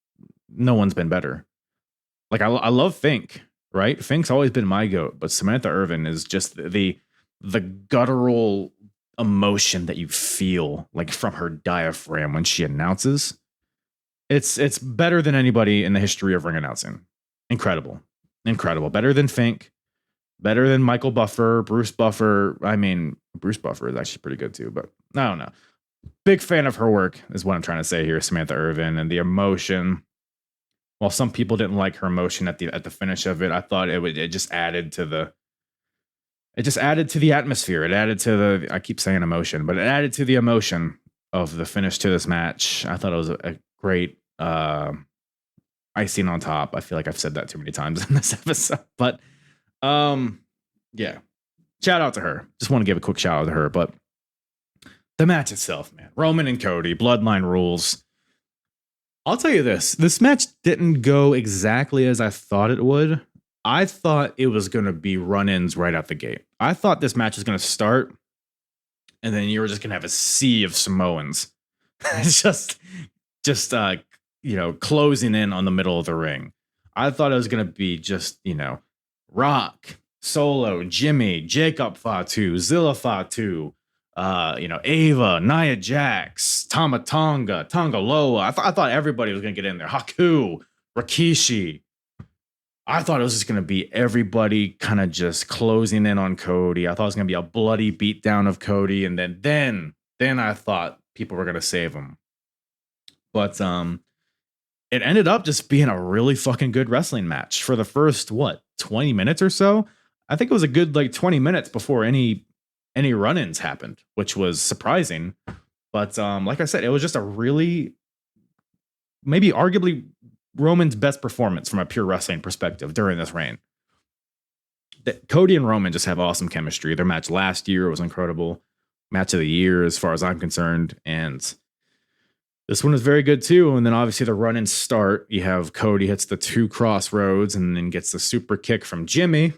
no one's been better. Like, I love Fink, right? Fink's always been my goat, but Samantha Irvin is just the guttural emotion that you feel like from her diaphragm when she announces. It's better than anybody in the history of ring announcing. Incredible. Better than Fink, better than Michael Buffer, Bruce Buffer. I mean, Bruce Buffer is actually pretty good too, but I don't know. Big fan of her work is what I'm trying to say here, Samantha Irvin, and the emotion. While some people didn't like her emotion at the finish of it, I thought it just added to the atmosphere. It added to I keep saying emotion, but it added to the emotion of the finish to this match. I thought it was a great icing on top. I feel like I've said that too many times in this episode, but yeah, shout out to her. Just want to give a quick shout out to her. But the match itself, man, Roman and Cody, Bloodline rules. I'll tell you this match didn't go exactly as I thought it would. I thought it was going to be run-ins right out the gate. I thought this match was going to start, and then you were just going to have a sea of Samoans just closing in on the middle of the ring. I thought it was going to be just, Rock, Solo, Jimmy, Jacob Fatu, Zilla Fatu, Ava, Nia Jax, Tama Tonga, Tonga Loa. I thought everybody was going to get in there. Haku, Rikishi. I thought it was just going to be everybody kind of just closing in on Cody. I thought it was going to be a bloody beatdown of Cody. And then I thought people were going to save him. But it ended up just being a really fucking good wrestling match for the first, 20 minutes or so? I think it was a good 20 minutes before any run-ins happened, which was surprising. But like I said, it was just a really, maybe arguably Roman's best performance from a pure wrestling perspective during this reign. Cody and Roman just have awesome chemistry. Their match last year was incredible. Match of the year, as far as I'm concerned. And this one is very good too. And then obviously the run and start, you have Cody hits the 2 crossroads and then gets the super kick from Jimmy.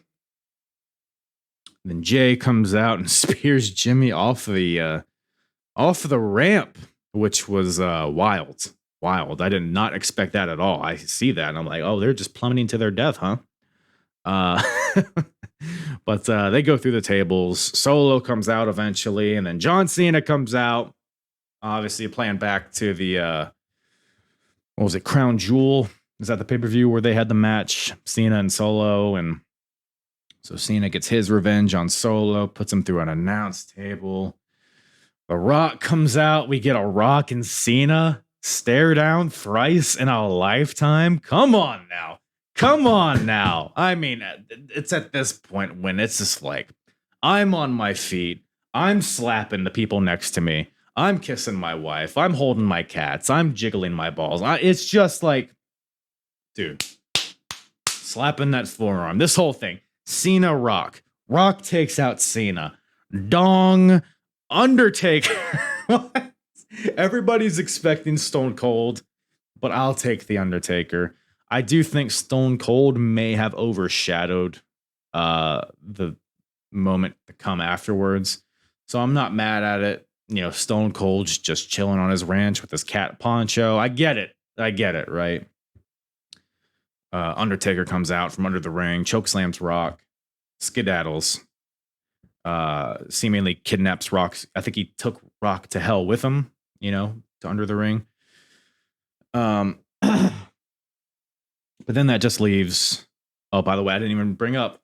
Then Jay comes out and spears Jimmy off the ramp, which was wild. Wild. I did not expect that at all. I see that and I'm like, oh, they're just plummeting to their death, huh? But they go through the tables. Solo comes out eventually, and then John Cena comes out. Obviously, playing back to the what was it, Crown Jewel? Is that the pay-per-view where they had the match, Cena and Solo? And so Cena gets his revenge on Solo, puts him through an announce table. The Rock comes out. We get a Rock and Cena stare down thrice in a lifetime. Come on now. Come on now. I mean, it's at this point when it's just like, I'm on my feet. I'm slapping the people next to me. I'm kissing my wife. I'm holding my cats. I'm jiggling my balls. It's just like, dude, slapping that forearm. This whole thing. Cena, Rock. Rock takes out Cena. Dong. Undertaker. Everybody's expecting Stone Cold, but I'll take the Undertaker. I do think Stone Cold may have overshadowed the moment to come afterwards. So I'm not mad at it. You know, Stone Cold's just chilling on his ranch with his cat poncho. I get it, right? Undertaker comes out from under the ring, chokeslams Rock, skedaddles, seemingly kidnaps Rock. I think he took Rock to hell with him, you know, to under the ring. But then that just leaves. Oh, by the way, I didn't even bring up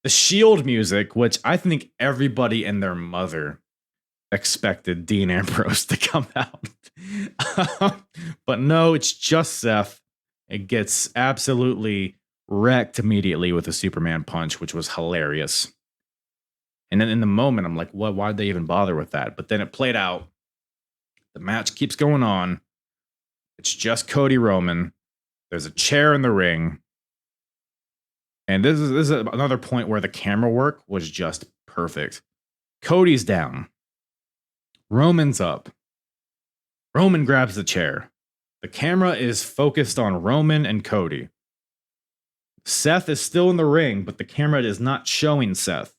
the Shield music, which I think everybody and their mother expected Dean Ambrose to come out. But no, it's just Seth. It gets absolutely wrecked immediately with a Superman punch, which was hilarious. And then in the moment, I'm like, what? Why'd they even bother with that? But then it played out. The match keeps going on. It's just Cody Roman. There's a chair in the ring. And this is another point where the camera work was just perfect. Cody's down. Roman's up. Roman grabs the chair. The camera is focused on Roman and Cody. Seth is still in the ring, but the camera is not showing Seth.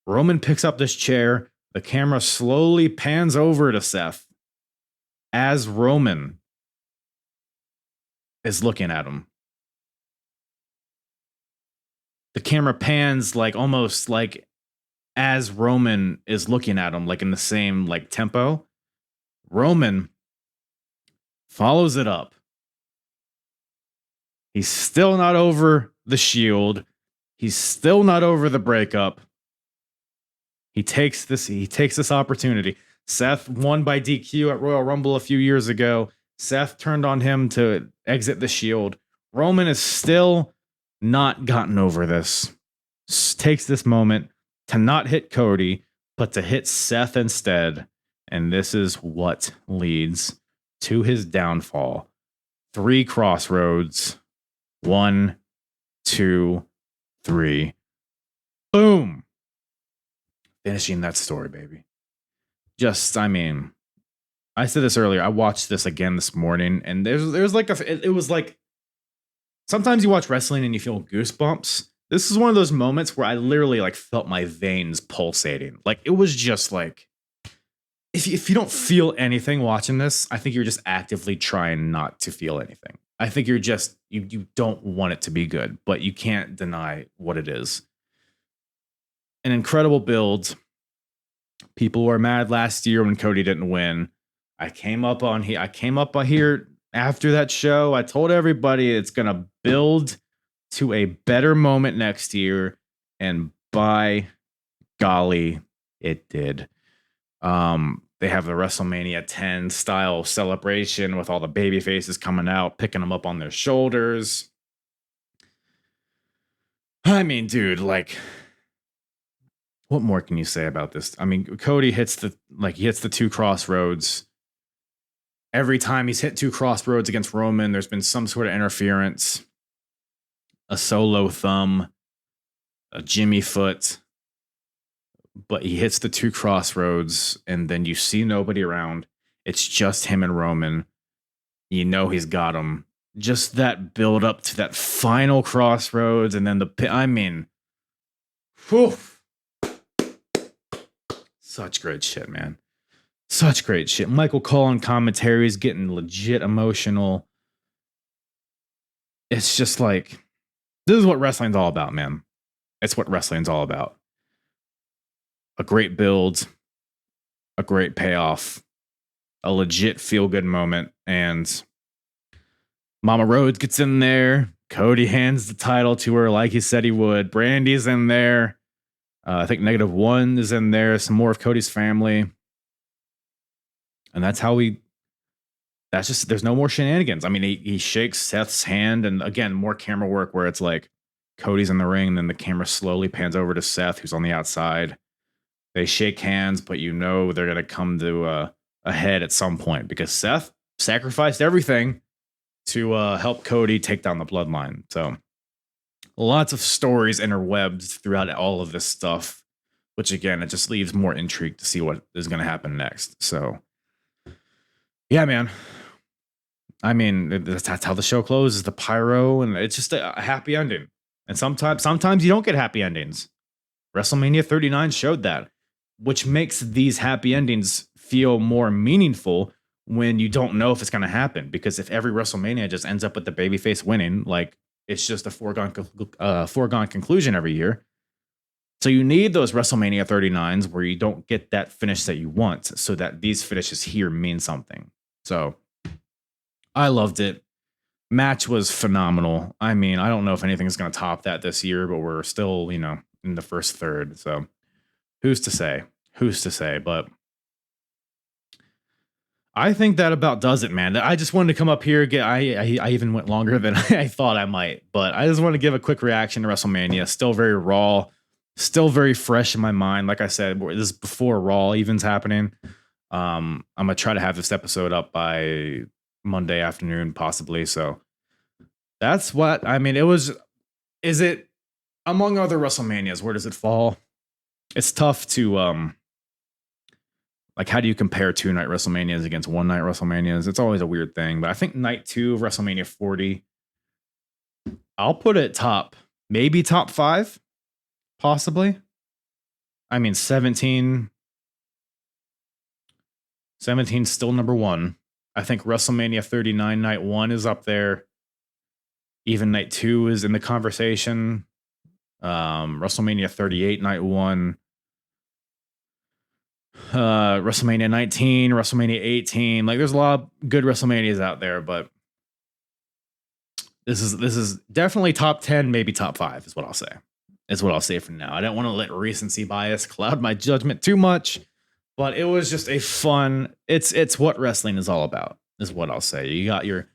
Roman picks up this chair. The camera slowly pans over to Seth as Roman is looking at him. The camera pans like almost like as Roman is looking at him, like in the same like tempo. Roman follows it up. He's still not over the Shield. He's still not over the breakup. He takes this opportunity. Seth won by DQ at Royal Rumble a few years ago. Seth turned on him to exit the Shield. Roman is still not gotten over this. Takes this moment to not hit Cody, but to hit Seth instead. And this is what leads to his downfall. 3 crossroads. 1, 2, 3. Boom. Finishing that story, baby. Just, I mean, I said this earlier. I watched this again this morning, and there's like it was like sometimes you watch wrestling and you feel goosebumps. This is one of those moments where I literally like felt my veins pulsating. Like it was just like if you don't feel anything watching this, I think you're just actively trying not to feel anything. I think you're just you don't want it to be good, but you can't deny what it is. An incredible build. People were mad last year when Cody didn't win. I came up here after that show. I told everybody it's gonna build to a better moment next year, and by golly, it did. They have the WrestleMania 10 style celebration with all the baby faces coming out, picking them up on their shoulders. I mean, dude, like, what more can you say about this? I mean, Cody hits the 2 crossroads. Every time he's hit 2 crossroads against Roman, there's been some sort of interference. A solo thumb, a Jimmy foot. But he hits the 2 crossroads, and then you see nobody around. It's just him and Roman. You know he's got him. Just that build up to that final crossroads, and then I mean, whew, Such great shit, man. Such great shit. Michael Cole on commentary is getting legit emotional. It's just like, this is what wrestling's all about, man. It's what wrestling's all about. A great build, a great payoff, a legit feel-good moment, and Mama Rhodes gets in there. Cody hands the title to her like he said he would. Brandy's in there. I think -1 is in there. Some more of Cody's family. And that's how that's just, there's no more shenanigans. I mean, he shakes Seth's hand, and again, more camera work where it's like Cody's in the ring, and then the camera slowly pans over to Seth, who's on the outside. They shake hands, but you know they're going to come to a head at some point because Seth sacrificed everything to help Cody take down the bloodline. So lots of stories interwebbed throughout all of this stuff, which again, it just leaves more intrigue to see what is going to happen next. So yeah, man. I mean, that's how the show closes, the pyro, and it's just a happy ending. And sometimes you don't get happy endings. WrestleMania 39 showed that, which makes these happy endings feel more meaningful when you don't know if it's going to happen. Because if every WrestleMania just ends up with the babyface winning, like it's just a foregone conclusion every year. So you need those WrestleMania 39s where you don't get that finish that you want, so that these finishes here mean something. So I loved it. Match was phenomenal. I mean, I don't know if anything's going to top that this year, but we're still, in the first third. So who's to say? But I think that about does it, man. I just wanted to come up here. I even went longer than I thought I might, but I just want to give a quick reaction to WrestleMania. Still very raw, still very fresh in my mind. Like I said, this is before Raw even's happening. I'm gonna try to have this episode up by Monday afternoon, possibly. So that's what I mean. Is it among other WrestleManias? Where does it fall? It's tough to like, how do you compare 2-night WrestleManias against 1-night WrestleManias? It's always a weird thing, but I think night 2 of WrestleMania 40, I'll put it maybe top 5, possibly. I mean, 17 still number 1. I think WrestleMania 39 night 1 is up there. Even night 2 is in the conversation. WrestleMania 38 night 1. WrestleMania 19, WrestleMania 18. Like, there's a lot of good WrestleManias out there, but this is definitely top 10, maybe top 5 is what I'll say. Is what I'll say for now. I don't want to let recency bias cloud my judgment too much, but it was just a fun. It's what wrestling is all about, is what I'll say. You got your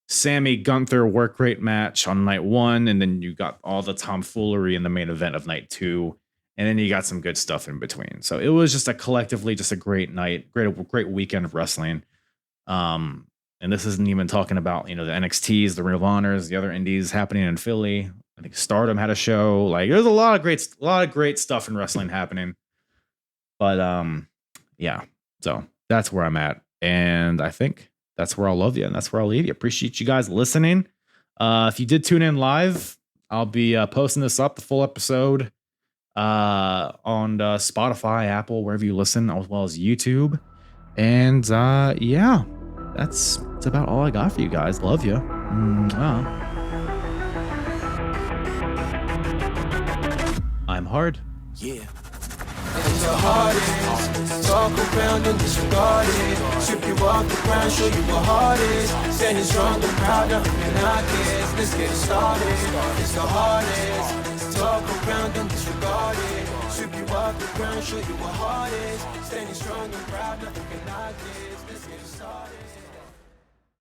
Sammy Gunther work rate match on night 1, and then you got all the tomfoolery in the main event of night 2. And then you got some good stuff in between. So it was just collectively a great night, great weekend of wrestling. And this isn't even talking about, the NXTs, the Ring of Honors, the other indies happening in Philly. I think Stardom had a show. Like, there's a lot of great stuff in wrestling happening. But yeah, so that's where I'm at. And I think that's where I'll love you, and that's where I'll leave you. Appreciate you guys listening. If you did tune in live, I'll be posting this up, the full episode, on Spotify, Apple, wherever you listen, as well as YouTube. And yeah, that's about all I got for you guys. Love you. I'm hard. Yeah. It's the hardest. Talk around and disregard it. Strip you off the ground, show you what heart is. Standing strong and proud, nothing can knock it. Let's get it started. It's the hardest. Talk around and disregard it. Strip you off the ground, show you what heart is. Standing strong and proud, nothing can knock it. Let's get it started.